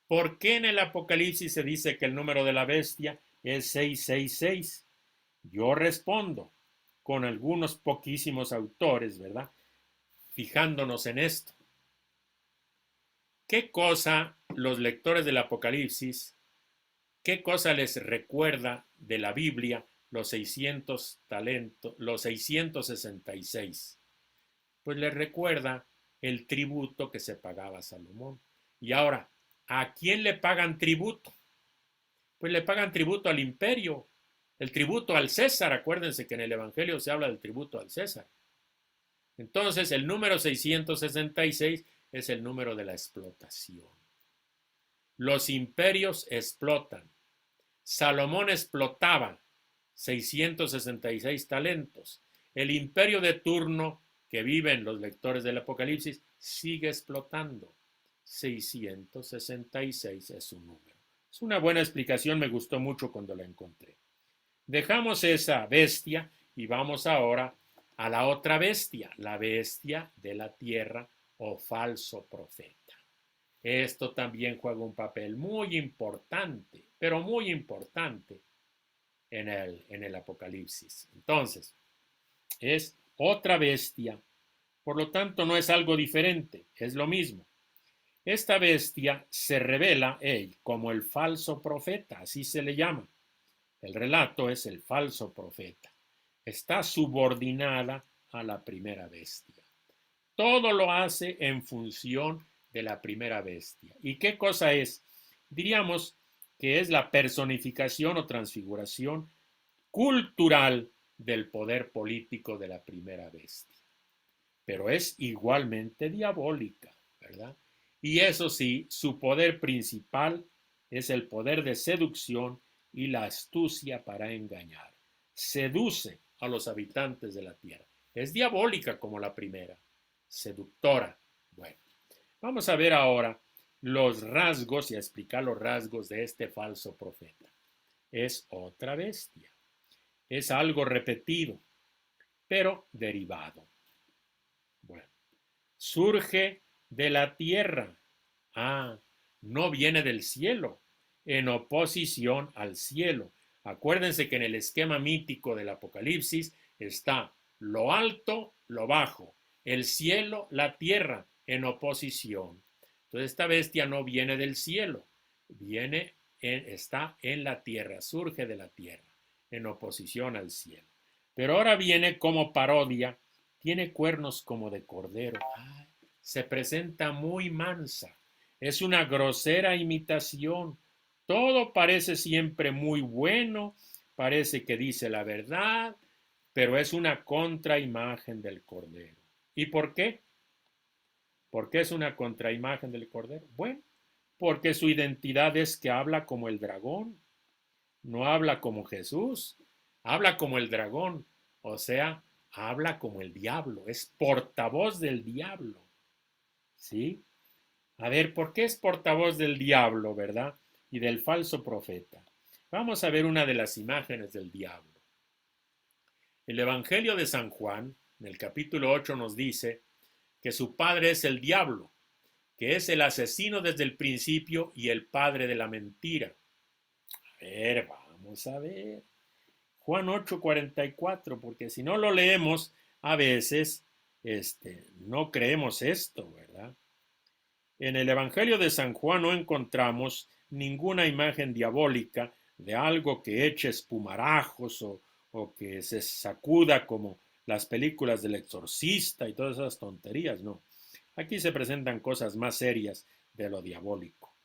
¿Por qué en el Apocalipsis se dice que el número de la bestia es 666? Yo respondo con algunos poquísimos autores, ¿verdad? Fijándonos en esto. ¿Qué cosa los lectores del Apocalipsis, qué cosa les recuerda de la Biblia los 666? Pues les recuerda el tributo que se pagaba a Salomón. Y ahora, ¿a quién le pagan tributo? Pues le pagan tributo al imperio, el tributo al César. Acuérdense que en el Evangelio se habla del tributo al César. Entonces, el número 666 es el número de la explotación. Los imperios explotan. Salomón explotaba 666 talentos. El imperio de turno que viven los lectores del Apocalipsis sigue explotando. 666 es su número. Es una buena explicación, me gustó mucho cuando la encontré. Dejamos esa bestia y vamos ahora a la otra bestia, la bestia de la tierra o falso profeta. Esto también juega un papel muy importante, pero muy importante en el Apocalipsis. Entonces, es otra bestia, por lo tanto no es algo diferente, es lo mismo. Esta bestia se revela como el falso profeta, así se le llama. El relato es el falso profeta. Está subordinada a la primera bestia. Todo lo hace en función de la primera bestia. ¿Y qué cosa es? Diríamos que es la personificación o transfiguración cultural del poder político de la primera bestia. Pero es igualmente diabólica, ¿verdad? Y eso sí, su poder principal es el poder de seducción y la astucia para engañar. Seduce a los habitantes de la tierra. Es diabólica como la primera, seductora. Bueno, vamos a ver ahora los rasgos y a explicar los rasgos de este falso profeta. Es otra bestia. Es algo repetido, pero derivado. Bueno, surge de la tierra. No viene del cielo, en oposición al cielo. Acuérdense que en el esquema mítico del Apocalipsis está lo alto, lo bajo, el cielo, la tierra, en oposición. Entonces esta bestia no viene del cielo, está en la tierra, surge de la tierra, en oposición al cielo. Pero ahora viene como parodia, tiene cuernos como de cordero, se presenta muy mansa, es una grosera imitación, todo parece siempre muy bueno, parece que dice la verdad, pero es una contraimagen del Cordero. ¿Y por qué? ¿Por qué es una contraimagen del Cordero? Bueno, porque su identidad es que habla como el dragón, no habla como Jesús, habla como el dragón, o sea, habla como el diablo, es portavoz del diablo. ¿Sí? A ver, ¿por qué es portavoz del diablo, verdad? Y del falso profeta. Vamos a ver una de las imágenes del diablo. El Evangelio de San Juan, en el capítulo 8, nos dice que su padre es el diablo, que es el asesino desde el principio y el padre de la mentira. A ver, vamos a ver. Juan 8:44, porque si no lo leemos, a veces no creemos esto, ¿verdad? En el Evangelio de San Juan no encontramos ninguna imagen diabólica de algo que eche espumarajos o que se sacuda como las películas del exorcista y todas esas tonterías, no. Aquí se presentan cosas más serias de lo diabólico.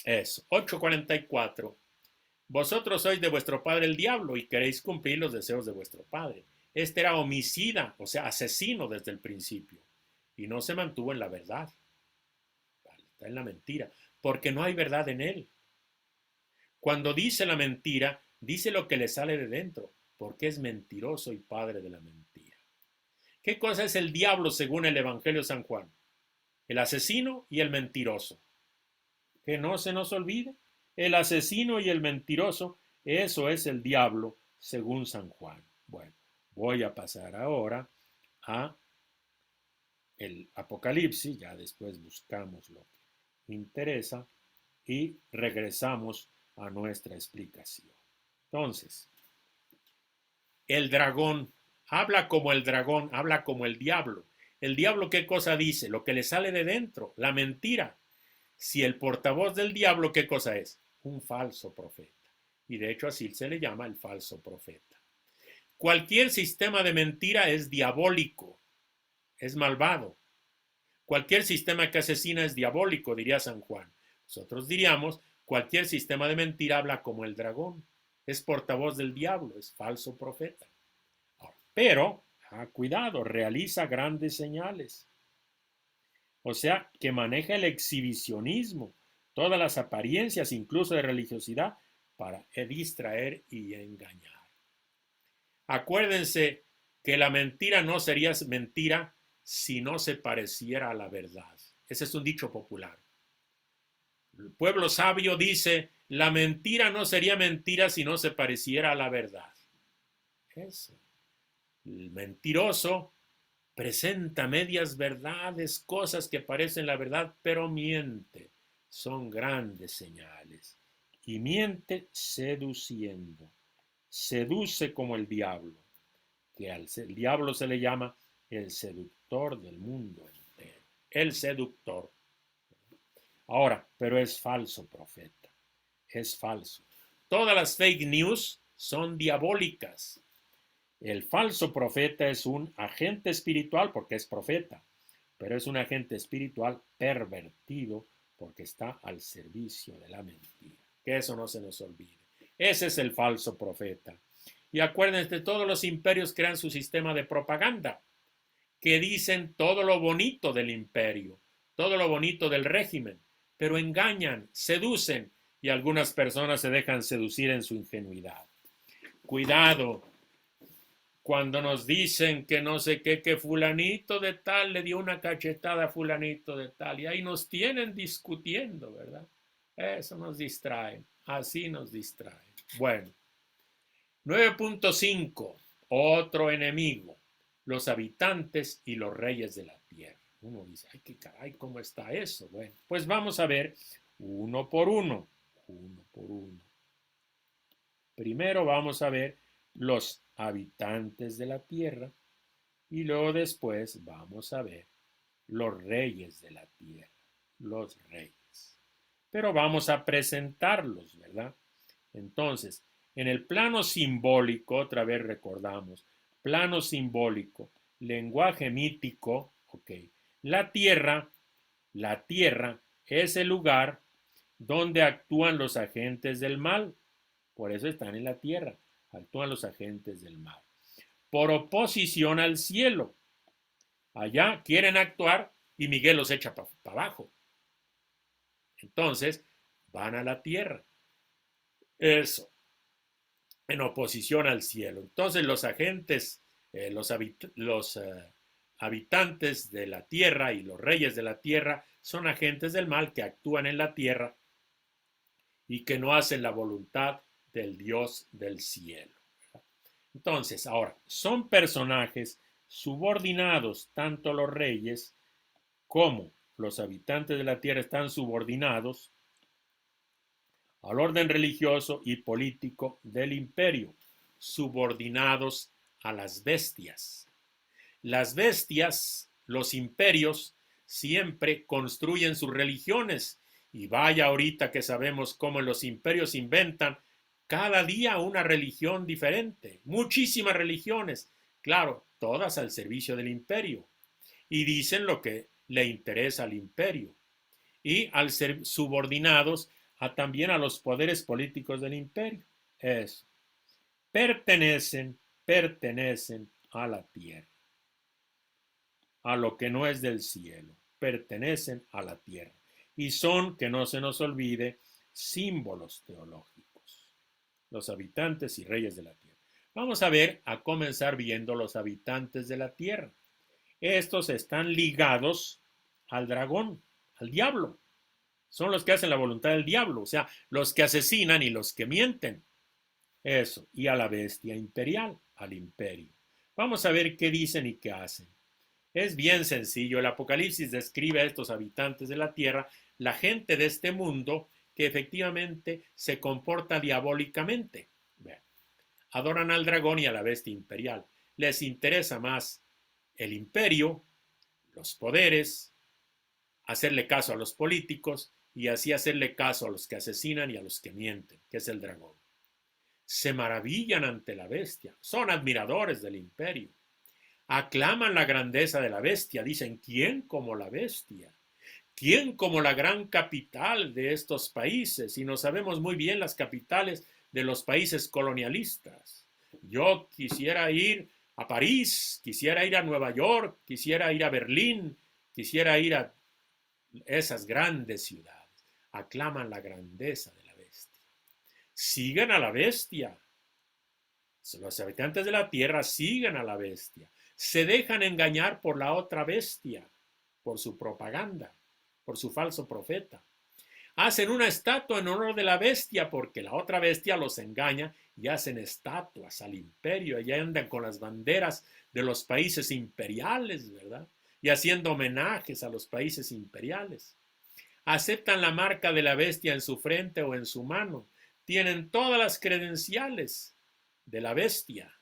Eso, 8:44. Vosotros sois de vuestro padre el diablo y queréis cumplir los deseos de vuestro padre. Este era homicida, o sea, asesino desde el principio, y no se mantuvo en la verdad. Está en la mentira, porque no hay verdad en él. Cuando dice la mentira, dice lo que le sale de dentro, porque es mentiroso y padre de la mentira. ¿Qué cosa es el diablo según el Evangelio de San Juan? El asesino y el mentiroso. Que no se nos olvide, el asesino y el mentiroso, eso es el diablo según San Juan. Bueno, voy a pasar ahora a el Apocalipsis, ya después buscamos lo que interesa y regresamos a nuestra explicación. Entonces, el dragón habla como el dragón, habla como el diablo. El diablo, ¿qué cosa dice? Lo que le sale de dentro, la mentira. Si el portavoz del diablo, ¿qué cosa es? Un falso profeta. Y de hecho así se le llama el falso profeta. Cualquier sistema de mentira es diabólico, es malvado. Cualquier sistema que asesina es diabólico, diría San Juan. Nosotros diríamos, cualquier sistema de mentira habla como el dragón. Es portavoz del diablo, es falso profeta. Pero, cuidado, realiza grandes señales. O sea, que maneja el exhibicionismo, todas las apariencias, incluso de religiosidad, para distraer y engañar. Acuérdense que la mentira no sería mentira si no se pareciera a la verdad. Ese es un dicho popular. El pueblo sabio dice, la mentira no sería mentira si no se pareciera a la verdad. Eso. El mentiroso presenta medias verdades, cosas que parecen la verdad, pero miente. Son grandes señales. Y miente seduciendo. Seduce como el diablo, que al diablo se le llama el seductor del mundo entero. El seductor. Ahora, pero es falso profeta. Es falso. Todas las fake news son diabólicas. El falso profeta es un agente espiritual porque es profeta, pero es un agente espiritual pervertido porque está al servicio de la mentira. Que eso no se nos olvide. Ese es el falso profeta. Y acuérdense, todos los imperios crean su sistema de propaganda, que dicen todo lo bonito del imperio, todo lo bonito del régimen, pero engañan, seducen, y algunas personas se dejan seducir en su ingenuidad. Cuidado cuando nos dicen que no sé qué, que fulanito de tal le dio una cachetada a fulanito de tal, y ahí nos tienen discutiendo, ¿verdad? Eso nos distrae, así nos distrae. Bueno, 9.5, otro enemigo, los habitantes y los reyes de la tierra. Uno dice, ay, qué caray, ¿cómo está eso? Bueno, pues vamos a ver uno por uno. Primero vamos a ver los habitantes de la tierra y luego después vamos a ver los reyes de la tierra, los reyes. Pero vamos a presentarlos, ¿verdad? Entonces, en el plano simbólico, otra vez recordamos, plano simbólico, lenguaje mítico, ok, la tierra es el lugar donde actúan los agentes del mal. Por eso están en la tierra, actúan los agentes del mal. Por oposición al cielo. Allá quieren actuar y Miguel los echa para abajo. Entonces, van a la tierra. Eso, en oposición al cielo. Entonces, los agentes, los habitantes de la tierra y los reyes de la tierra son agentes del mal que actúan en la tierra y que no hacen la voluntad del Dios del cielo. Entonces, ahora, son personajes subordinados, tanto los reyes como los habitantes de la tierra están subordinados al orden religioso y político del imperio, subordinados a las bestias. Las bestias, los imperios, siempre construyen sus religiones. Y vaya ahorita que sabemos cómo los imperios inventan cada día una religión diferente, muchísimas religiones, claro, todas al servicio del imperio. Y dicen lo que le interesa al imperio. Y al ser subordinados también a los poderes políticos del imperio. Eso. Pertenecen a la tierra, a lo que no es del cielo, pertenecen a la tierra y son, que no se nos olvide, símbolos teológicos, los habitantes y reyes de la tierra. Vamos a comenzar viendo los habitantes de la tierra. Estos están ligados al dragón, al diablo. Son los que hacen la voluntad del diablo, o sea, los que asesinan y los que mienten. Eso, y a la bestia imperial, al imperio. Vamos a ver qué dicen y qué hacen. Es bien sencillo. El Apocalipsis describe a estos habitantes de la tierra, la gente de este mundo que efectivamente se comporta diabólicamente. Adoran al dragón y a la bestia imperial. Les interesa más el imperio, los poderes, hacerle caso a los políticos y así hacerle caso a los que asesinan y a los que mienten, que es el dragón. Se maravillan ante la bestia, son admiradores del imperio. Aclaman la grandeza de la bestia, dicen, ¿quién como la bestia? ¿Quién como la gran capital de estos países? Y no sabemos muy bien las capitales de los países colonialistas. Yo quisiera ir a París, quisiera ir a Nueva York, quisiera ir a Berlín, quisiera ir a esas grandes ciudades. Aclaman la grandeza de la bestia. Siguen a la bestia. Los habitantes de la tierra siguen a la bestia. Se dejan engañar por la otra bestia, por su propaganda, por su falso profeta. Hacen una estatua en honor de la bestia porque la otra bestia los engaña y hacen estatuas al imperio. Y andan con las banderas de los países imperiales, ¿verdad? Y haciendo homenajes a los países imperiales. Aceptan la marca de la bestia en su frente o en su mano. Tienen todas las credenciales de la bestia,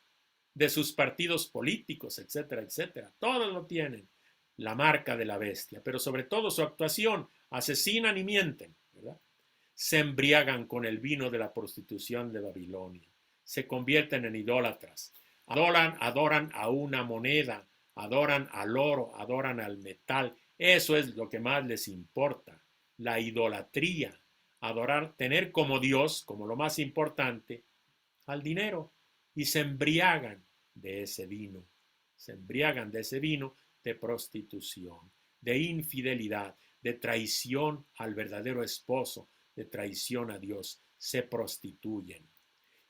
de sus partidos políticos, etcétera, etcétera. Todos lo tienen, la marca de la bestia, pero sobre todo su actuación, asesinan y mienten, ¿verdad? Se embriagan con el vino de la prostitución de Babilonia, se convierten en idólatras, adoran a una moneda, adoran al oro, adoran al metal. Eso es lo que más les importa, la idolatría, adorar, tener como Dios, como lo más importante, al dinero, y se embriagan de ese vino, de prostitución, de infidelidad, de traición al verdadero esposo, de traición a Dios, se prostituyen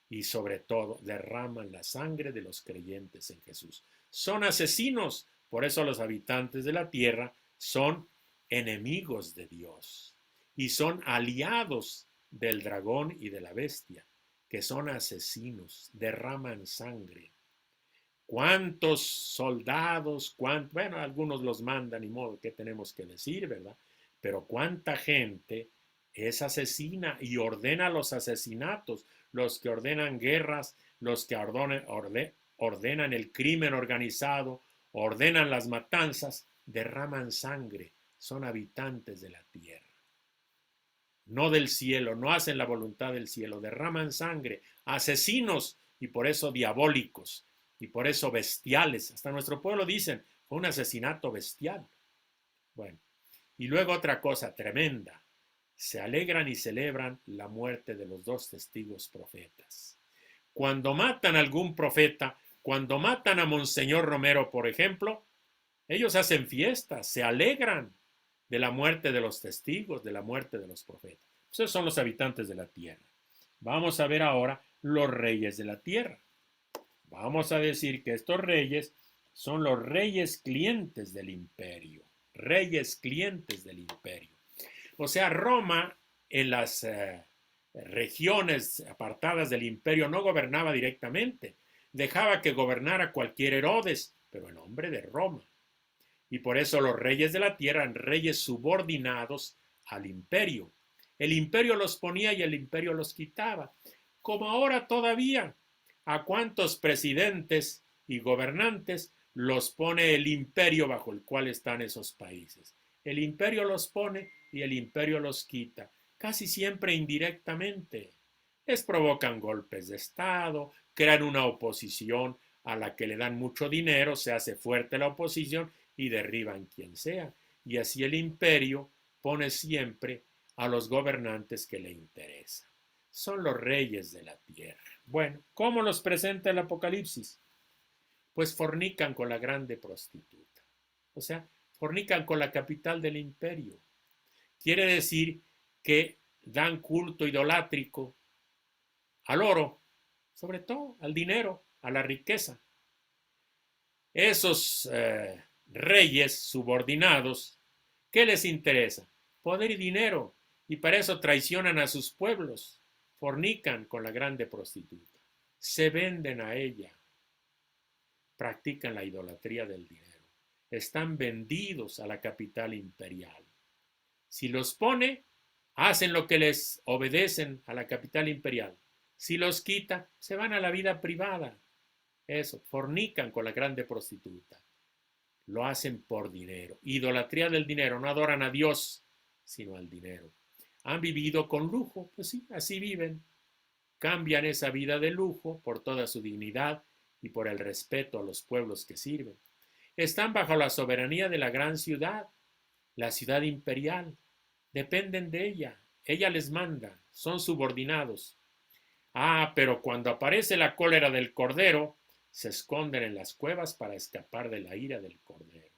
y sobre todo derraman la sangre de los creyentes en Jesús. Son asesinos, por eso los habitantes de la tierra son enemigos de Dios y son aliados del dragón y de la bestia, que son asesinos, derraman sangre. ¿Cuántos soldados? Bueno, algunos los mandan, ni modo, ¿qué tenemos que decir, verdad? Pero ¿cuánta gente es asesina y ordena los asesinatos? Los que ordenan guerras, los que ordenan el crimen organizado, ordenan las matanzas, derraman sangre, son habitantes de la tierra. No del cielo, no hacen la voluntad del cielo, derraman sangre, asesinos y por eso diabólicos y por eso bestiales. Hasta nuestro pueblo dicen, fue un asesinato bestial. Bueno, y luego otra cosa tremenda, se alegran y celebran la muerte de los dos testigos profetas. Cuando matan a algún profeta, cuando matan a Monseñor Romero, por ejemplo, ellos hacen fiestas, se alegran de la muerte de los testigos, de la muerte de los profetas. Esos son los habitantes de la tierra. Vamos a ver ahora los reyes de la tierra. Vamos a decir que estos reyes son los reyes clientes del imperio. Reyes clientes del imperio. O sea, Roma en las regiones apartadas del imperio no gobernaba directamente. Dejaba que gobernara cualquier Herodes, pero en nombre de Roma. Y por eso los reyes de la tierra eran reyes subordinados al imperio. El imperio los ponía y el imperio los quitaba. Como ahora todavía, ¿a cuántos presidentes y gobernantes los pone el imperio bajo el cual están esos países? El imperio los pone y el imperio los quita, casi siempre indirectamente. Les provocan golpes de Estado, crean una oposición a la que le dan mucho dinero, se hace fuerte la oposición y derriban quien sea. Y así el imperio pone siempre a los gobernantes que le interesa. Son los reyes de la tierra. Bueno, ¿cómo los presenta el Apocalipsis? Pues fornican con la grande prostituta. O sea, fornican con la capital del imperio. Quiere decir que dan culto idolátrico al oro, sobre todo al dinero, a la riqueza. Esos reyes subordinados, ¿qué les interesa? Poder y dinero, y para eso traicionan a sus pueblos, fornican con la grande prostituta, se venden a ella, practican la idolatría del dinero, están vendidos a la capital imperial. Si los pone, hacen lo que les obedecen a la capital imperial. Si los quita, se van a la vida privada. Eso, fornican con la grande prostituta. Lo hacen por dinero. Idolatría del dinero. No adoran a Dios, sino al dinero. ¿Han vivido con lujo? Pues sí, así viven. Cambian esa vida de lujo por toda su dignidad y por el respeto a los pueblos que sirven. Están bajo la soberanía de la gran ciudad, la ciudad imperial. Dependen de ella. Ella les manda. Son subordinados. Ah, pero cuando aparece la cólera del Cordero, se esconden en las cuevas para escapar de la ira del Cordero.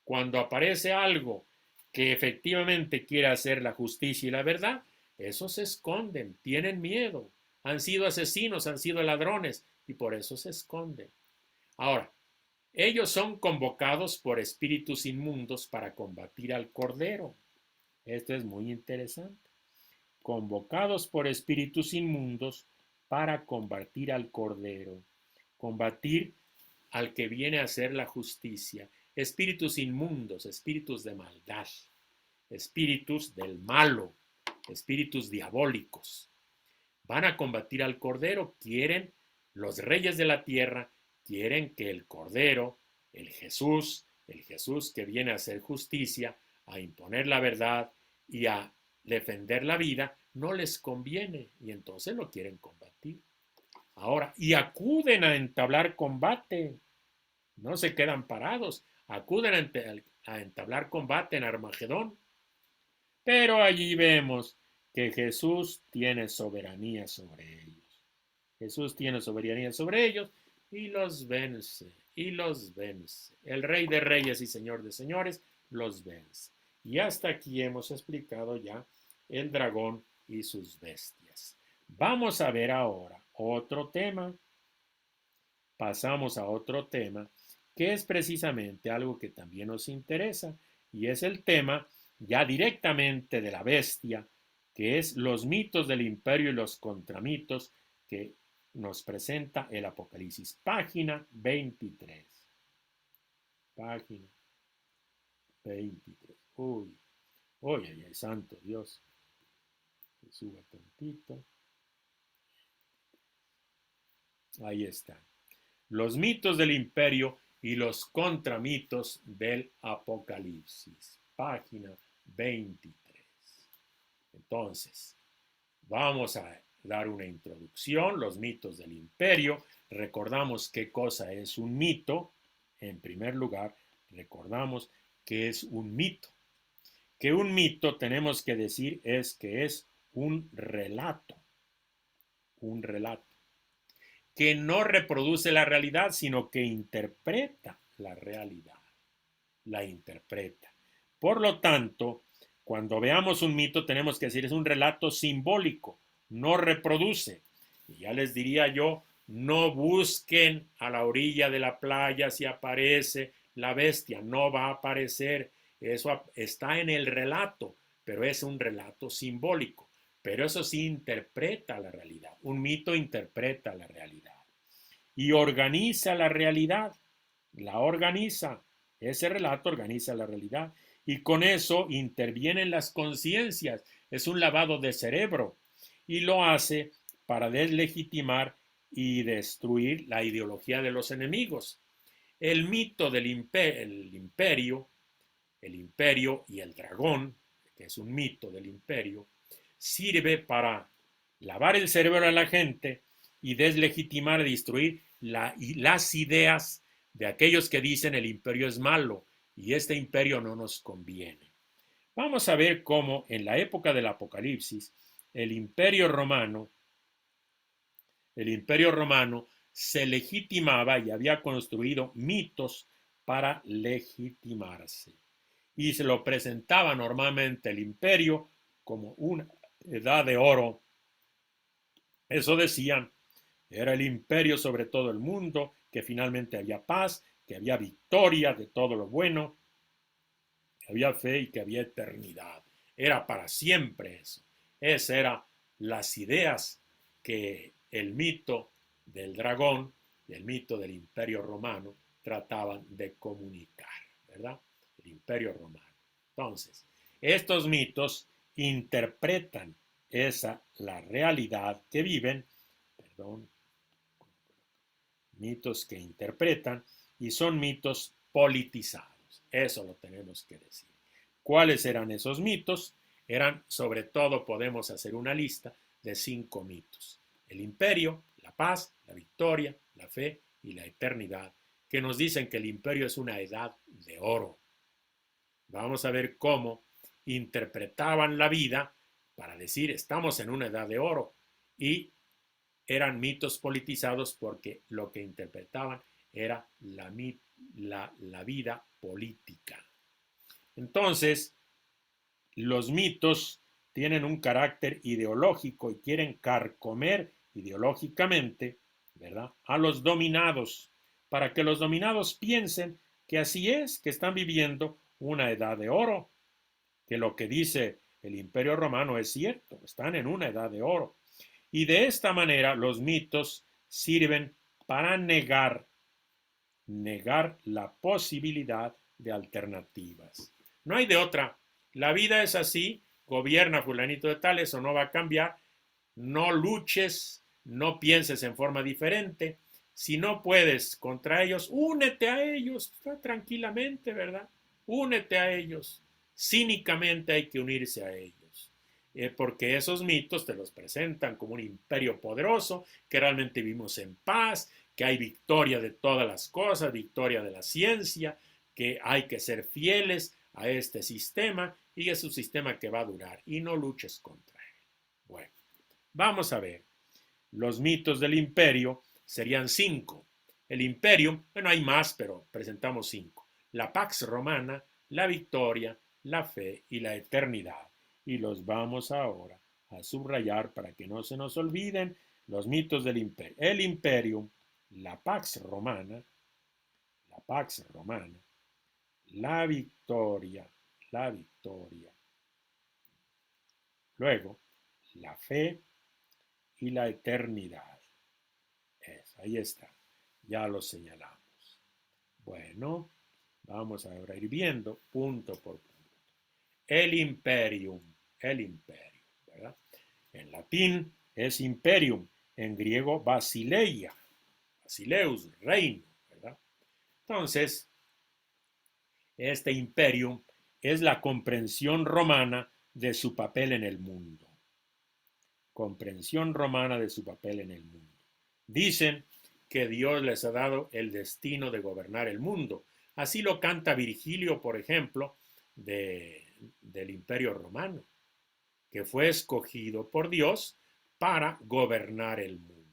Cuando aparece algo que efectivamente quiere hacer la justicia y la verdad, esos se esconden, tienen miedo, han sido asesinos, han sido ladrones y por eso se esconden. Ahora, ellos son convocados por espíritus inmundos para combatir al Cordero. Esto es muy interesante. Convocados por espíritus inmundos para combatir al Cordero, combatir al que viene a hacer la justicia, espíritus inmundos, espíritus de maldad, espíritus del malo, espíritus diabólicos. Van a combatir al Cordero, quieren, los reyes de la tierra, quieren que el Cordero, el Jesús que viene a hacer justicia, a imponer la verdad y a defender la vida, no les conviene y entonces lo quieren combatir. Ahora, y acuden a entablar combate, no se quedan parados, acuden a entablar combate en Armagedón. Pero allí vemos que Jesús tiene soberanía sobre ellos. Jesús tiene soberanía sobre ellos y los vence, y los vence. El Rey de Reyes y Señor de Señores los vence. Y hasta aquí hemos explicado ya el dragón y sus bestias. Vamos a ver ahora otro tema. Pasamos a otro tema que es precisamente algo que también nos interesa y es el tema ya directamente de la bestia, que es los mitos del imperio y los contramitos que nos presenta el Apocalipsis. Página 23. Página 23. Uy, uy, ay, santo Dios. Que suba tantito. Ahí está. Los mitos del imperio y los contramitos del Apocalipsis. Página 23. Entonces, vamos a dar una introducción, los mitos del imperio. Recordamos qué cosa es un mito. En primer lugar, recordamos qué es un mito. Que un mito, tenemos que decir, es que es un relato. Un relato que no reproduce la realidad, sino que interpreta la realidad. La interpreta. Por lo tanto, cuando veamos un mito, tenemos que decir, es un relato simbólico, no reproduce. Y ya les diría yo, no busquen a la orilla de la playa si aparece la bestia, no va a aparecer. Eso está en el relato, pero es un relato simbólico. Pero eso sí interpreta la realidad. Un mito interpreta la realidad. Y organiza la realidad. La organiza. Ese relato organiza la realidad. Y con eso intervienen las conciencias. Es un lavado de cerebro. Y lo hace para deslegitimar y destruir la ideología de los enemigos. El mito del imperio y el dragón, que es un mito del imperio, sirve para lavar el cerebro a la gente y deslegitimar y destruir las ideas de aquellos que dicen el imperio es malo y este imperio no nos conviene. Vamos a ver cómo en la época del Apocalipsis el imperio romano se legitimaba y había construido mitos para legitimarse. Y se lo presentaba normalmente el imperio como una edad de oro. Eso decían, era el imperio sobre todo el mundo, que finalmente había paz, que había victoria de todo lo bueno, que había fe y que había eternidad. Era para siempre eso. Esas eran las ideas que el mito del dragón y el mito del imperio romano trataban de comunicar, ¿verdad? El imperio romano. Entonces, estos mitos interpretan la realidad que viven, perdón, mitos que interpretan y son mitos politizados. Eso lo tenemos que decir. ¿Cuáles eran esos mitos? Eran, sobre todo, podemos hacer una lista de 5 mitos. El imperio, la paz, la victoria, la fe y la eternidad, que nos dicen que el imperio es una edad de oro. Vamos a ver cómo interpretaban la vida para decir estamos en una edad de oro y eran mitos politizados porque lo que interpretaban era la vida política. Entonces, los mitos tienen un carácter ideológico y quieren carcomer ideológicamente, ¿verdad?, a los dominados, para que los dominados piensen que así es, que están viviendo una edad de oro, que lo que dice el Imperio Romano es cierto, están en una edad de oro. Y de esta manera los mitos sirven para negar la posibilidad de alternativas. No hay de otra. La vida es así, gobierna fulanito de tal, eso no va a cambiar. No luches, no pienses en forma diferente. Si no puedes contra ellos, únete a ellos tranquilamente, ¿verdad? Únete a ellos. Cínicamente hay que unirse a ellos. Porque esos mitos te los presentan como un imperio poderoso, que realmente vivimos en paz, que hay victoria de todas las cosas, victoria de la ciencia, que hay que ser fieles a este sistema y es un sistema que va a durar y no luches contra él. Bueno, vamos a ver. Los mitos del imperio serían 5. El imperio, bueno, hay más, pero presentamos 5. La Pax Romana, la victoria, la fe y la eternidad. Y los vamos ahora a subrayar para que no se nos olviden los mitos del imperio. El imperio, la Pax Romana, la victoria, luego la fe y la eternidad. Ahí está, ya lo señalamos. Bueno, vamos ahora a ir viendo punto por punto. El imperium, ¿verdad? En latín es imperium, en griego basileia, basileus, reino, ¿verdad? Entonces, este imperium es la comprensión romana de su papel en el mundo. Comprensión romana de su papel en el mundo. Dicen que Dios les ha dado el destino de gobernar el mundo. Así lo canta Virgilio, por ejemplo, del Imperio Romano, que fue escogido por Dios para gobernar el mundo.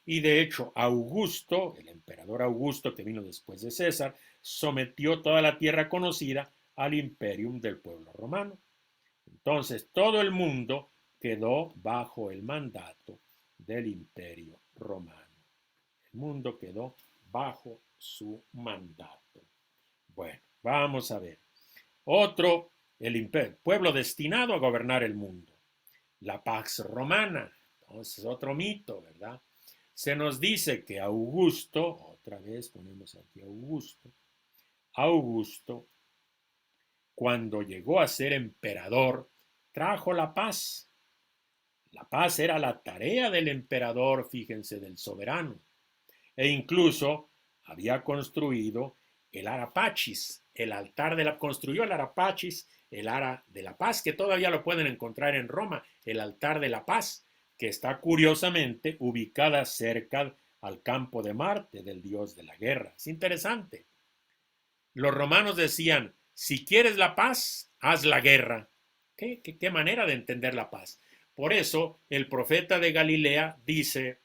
Y de hecho, Augusto, el emperador Augusto, que vino después de César, sometió toda la tierra conocida al imperium del pueblo romano. Entonces, todo el mundo quedó bajo el mandato del imperio romano. El mundo quedó bajo su mandato. Bueno, vamos a ver. Otro, el pueblo destinado a gobernar el mundo. La Pax Romana. Entonces, otro mito, ¿verdad? Se nos dice que Augusto, otra vez ponemos aquí Augusto cuando llegó a ser emperador, trajo la paz. La paz era la tarea del emperador, fíjense, del soberano. E incluso había construido el Arapachis, construyó el Arapachis, el Ara de la Paz, que todavía lo pueden encontrar en Roma, el altar de la paz, que está curiosamente ubicada cerca al campo de Marte, del dios de la guerra. Es interesante. Los romanos decían, si quieres la paz, haz la guerra. ¿Qué manera de entender la paz? Por eso el profeta de Galilea dice,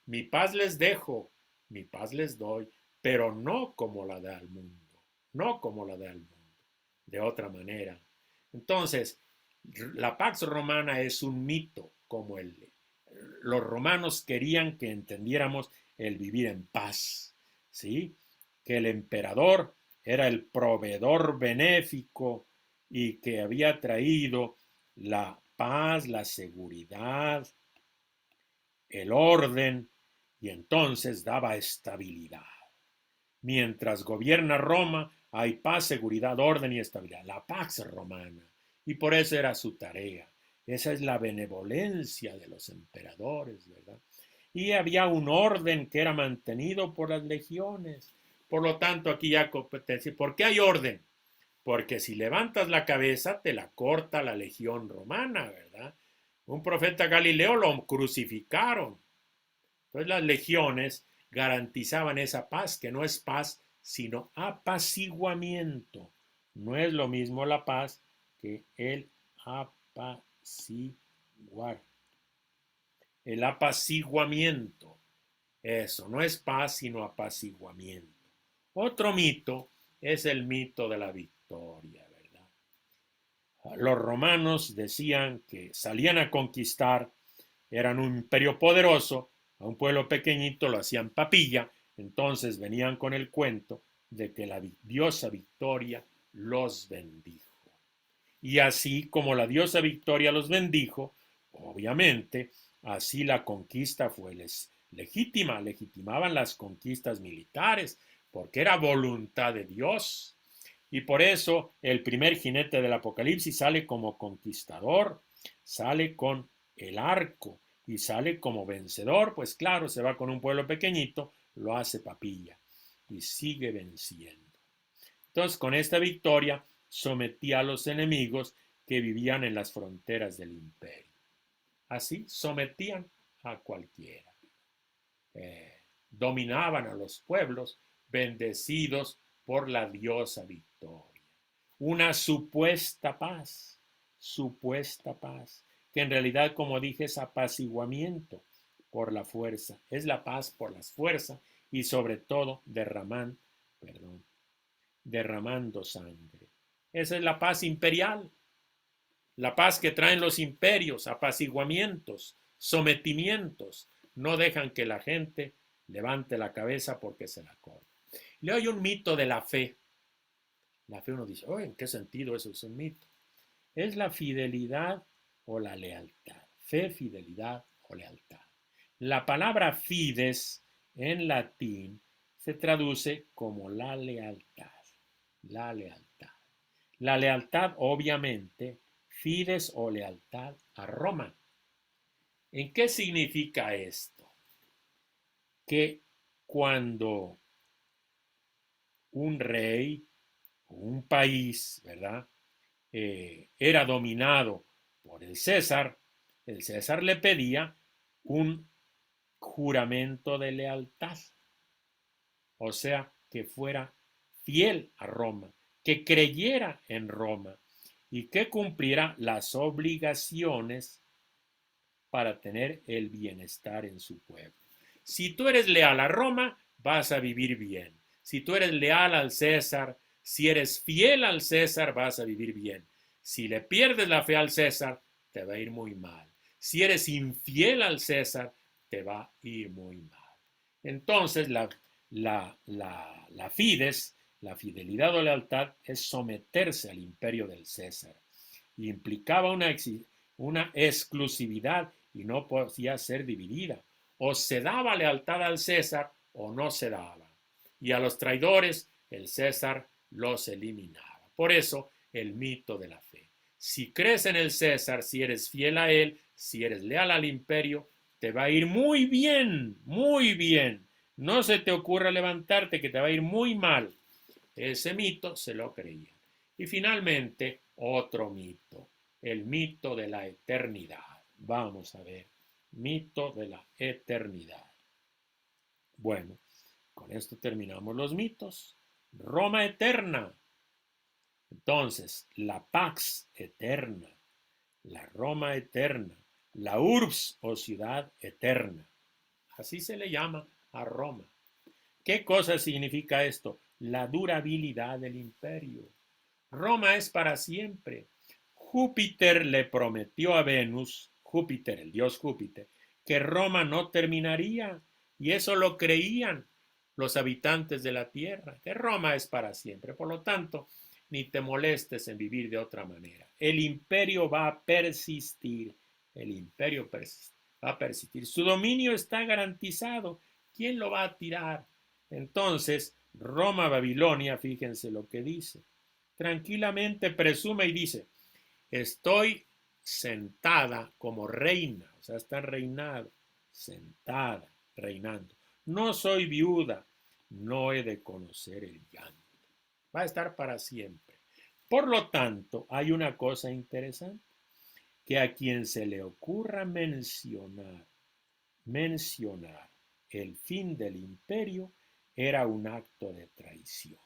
mi paz les dejo, mi paz les doy, pero no como la da al mundo, no como la da al mundo, de otra manera. Entonces, la Pax Romana es un mito, como los romanos querían que entendiéramos el vivir en paz, ¿sí? Que el emperador era el proveedor benéfico y que había traído la paz, la seguridad, el orden, y entonces daba estabilidad. Mientras gobierna Roma, hay paz, seguridad, orden y estabilidad. La Pax Romana. Y por eso era su tarea. Esa es la benevolencia de los emperadores, ¿verdad? Y había un orden que era mantenido por las legiones. Por lo tanto, aquí ya competencia. ¿Por qué hay orden? Porque si levantas la cabeza, te la corta la legión romana, ¿verdad? Un profeta Galileo lo crucificaron. Entonces las legiones garantizaban esa paz, que no es paz, sino apaciguamiento. No es lo mismo la paz que el apaciguar. El apaciguamiento. Eso, no es paz, sino apaciguamiento. Otro mito es el mito de la victoria, ¿verdad? Los romanos decían que salían a conquistar, eran un imperio poderoso, a un pueblo pequeñito lo hacían papilla, entonces venían con el cuento de que la diosa Victoria los bendijo. Y así como la diosa Victoria los bendijo, obviamente, así la conquista fue legítima, legitimaban las conquistas militares, porque era voluntad de Dios. Y por eso el primer jinete del Apocalipsis sale como conquistador, sale con el arco y sale como vencedor, pues claro, se va con un pueblo pequeñito, lo hace papilla y sigue venciendo. Entonces, con esta victoria sometía a los enemigos que vivían en las fronteras del imperio. Así sometían a cualquiera. Dominaban a los pueblos bendecidos por la diosa Victoria. Una supuesta paz, que en realidad, como dije, es apaciguamiento por la fuerza, es la paz por las fuerzas y sobre todo derramando sangre. Esa es la paz imperial, la paz que traen los imperios, apaciguamientos, sometimientos, no dejan que la gente levante la cabeza porque se la corta. Le hay un mito de la fe. La fe uno dice, oh, ¿en qué sentido eso es un mito? Es la fidelidad o la lealtad. Fe, fidelidad o lealtad. La palabra fides en latín se traduce como la lealtad. La lealtad. La lealtad, obviamente, fides o lealtad a Roma. ¿En qué significa esto? Que cuando un rey o un país, ¿verdad? Era dominado por el César le pedía un juramento de lealtad, o sea, que fuera fiel a Roma, que creyera en Roma y que cumpliera las obligaciones para tener el bienestar en su pueblo. Si tú eres leal a Roma, vas a vivir bien. Si tú eres leal al César, si eres fiel al César, vas a vivir bien. Si le pierdes la fe al César, te va a ir muy mal. Si eres infiel al César, te va a ir muy mal. Entonces, la fides, la fidelidad o lealtad, es someterse al imperio del César. Y implicaba una exclusividad y no podía ser dividida. O se daba lealtad al César o no se daba. Y a los traidores el César los eliminaba. Por eso el mito de la fe. Si crees en el César, si eres fiel a él, si eres leal al imperio, te va a ir muy bien, muy bien. No se te ocurra levantarte que te va a ir muy mal. Ese mito se lo creían. Y finalmente, otro mito, el mito de la eternidad. Vamos a ver, mito de la eternidad. Bueno, con esto terminamos los mitos. Roma eterna. Entonces, la Pax eterna, la Roma eterna, la Urbs o ciudad eterna. Así se le llama a Roma. ¿Qué cosa significa esto? La durabilidad del imperio. Roma es para siempre. Júpiter le prometió a Venus, Júpiter, el dios Júpiter, que Roma no terminaría. Y eso lo creían los habitantes de la tierra, que Roma es para siempre. Por lo tanto, ni te molestes en vivir de otra manera. El imperio va a persistir. El imperio va a persistir. Su dominio está garantizado. ¿Quién lo va a tirar? Entonces, Roma, Babilonia, fíjense lo que dice. Tranquilamente presume y dice, estoy sentada como reina, o sea, está reinado, sentada, reinando. No soy viuda, no he de conocer el llanto. Va a estar para siempre. Por lo tanto, hay una cosa interesante, que a quien se le ocurra mencionar el fin del imperio, era un acto de traición.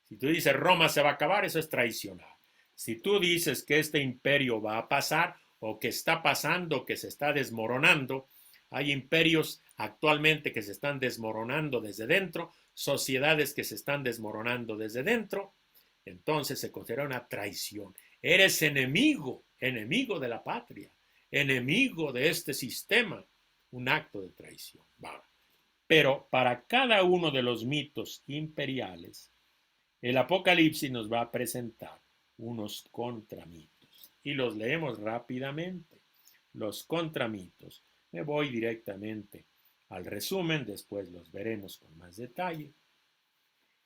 Si tú dices Roma se va a acabar, eso es traicionar. Si tú dices que este imperio va a pasar o que está pasando, que se está desmoronando, hay imperios actualmente que se están desmoronando desde dentro, sociedades que se están desmoronando desde dentro, entonces se considera una traición. Eres enemigo, enemigo de la patria, enemigo de este sistema, un acto de traición. Pero para cada uno de los mitos imperiales, el Apocalipsis nos va a presentar unos contramitos y los leemos rápidamente. Los contramitos. Me voy directamente al resumen, después los veremos con más detalle.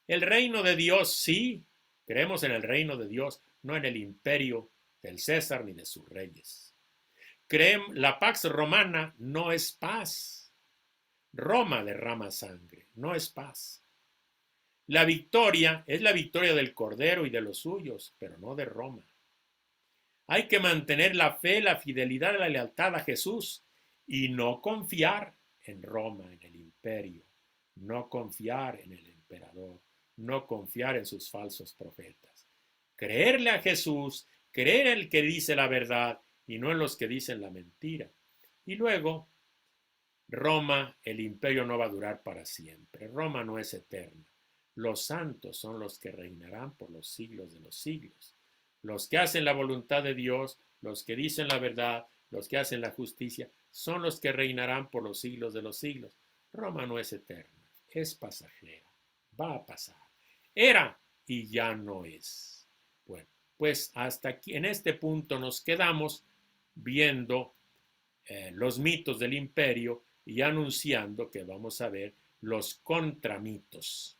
El reino de Dios, sí, creemos en el reino de Dios, no en el imperio del César ni de sus reyes. La Pax Romana no es paz. Roma derrama sangre, no es paz. La victoria es la victoria del Cordero y de los suyos, pero no de Roma. Hay que mantener la fe, la fidelidad y la lealtad a Jesús y no confiar en Roma, en el imperio, no confiar en el emperador, no confiar en sus falsos profetas. Creerle a Jesús, creer en el que dice la verdad y no en los que dicen la mentira. Y luego, Roma, el imperio no va a durar para siempre. Roma no es eterna. Los santos son los que reinarán por los siglos de los siglos. Los que hacen la voluntad de Dios, los que dicen la verdad, los que hacen la justicia, son los que reinarán por los siglos de los siglos. Roma no es eterna, es pasajera, va a pasar. Era y ya no es. Bueno, pues hasta aquí, en este punto nos quedamos viendo los mitos del imperio y anunciando que vamos a ver los contramitos.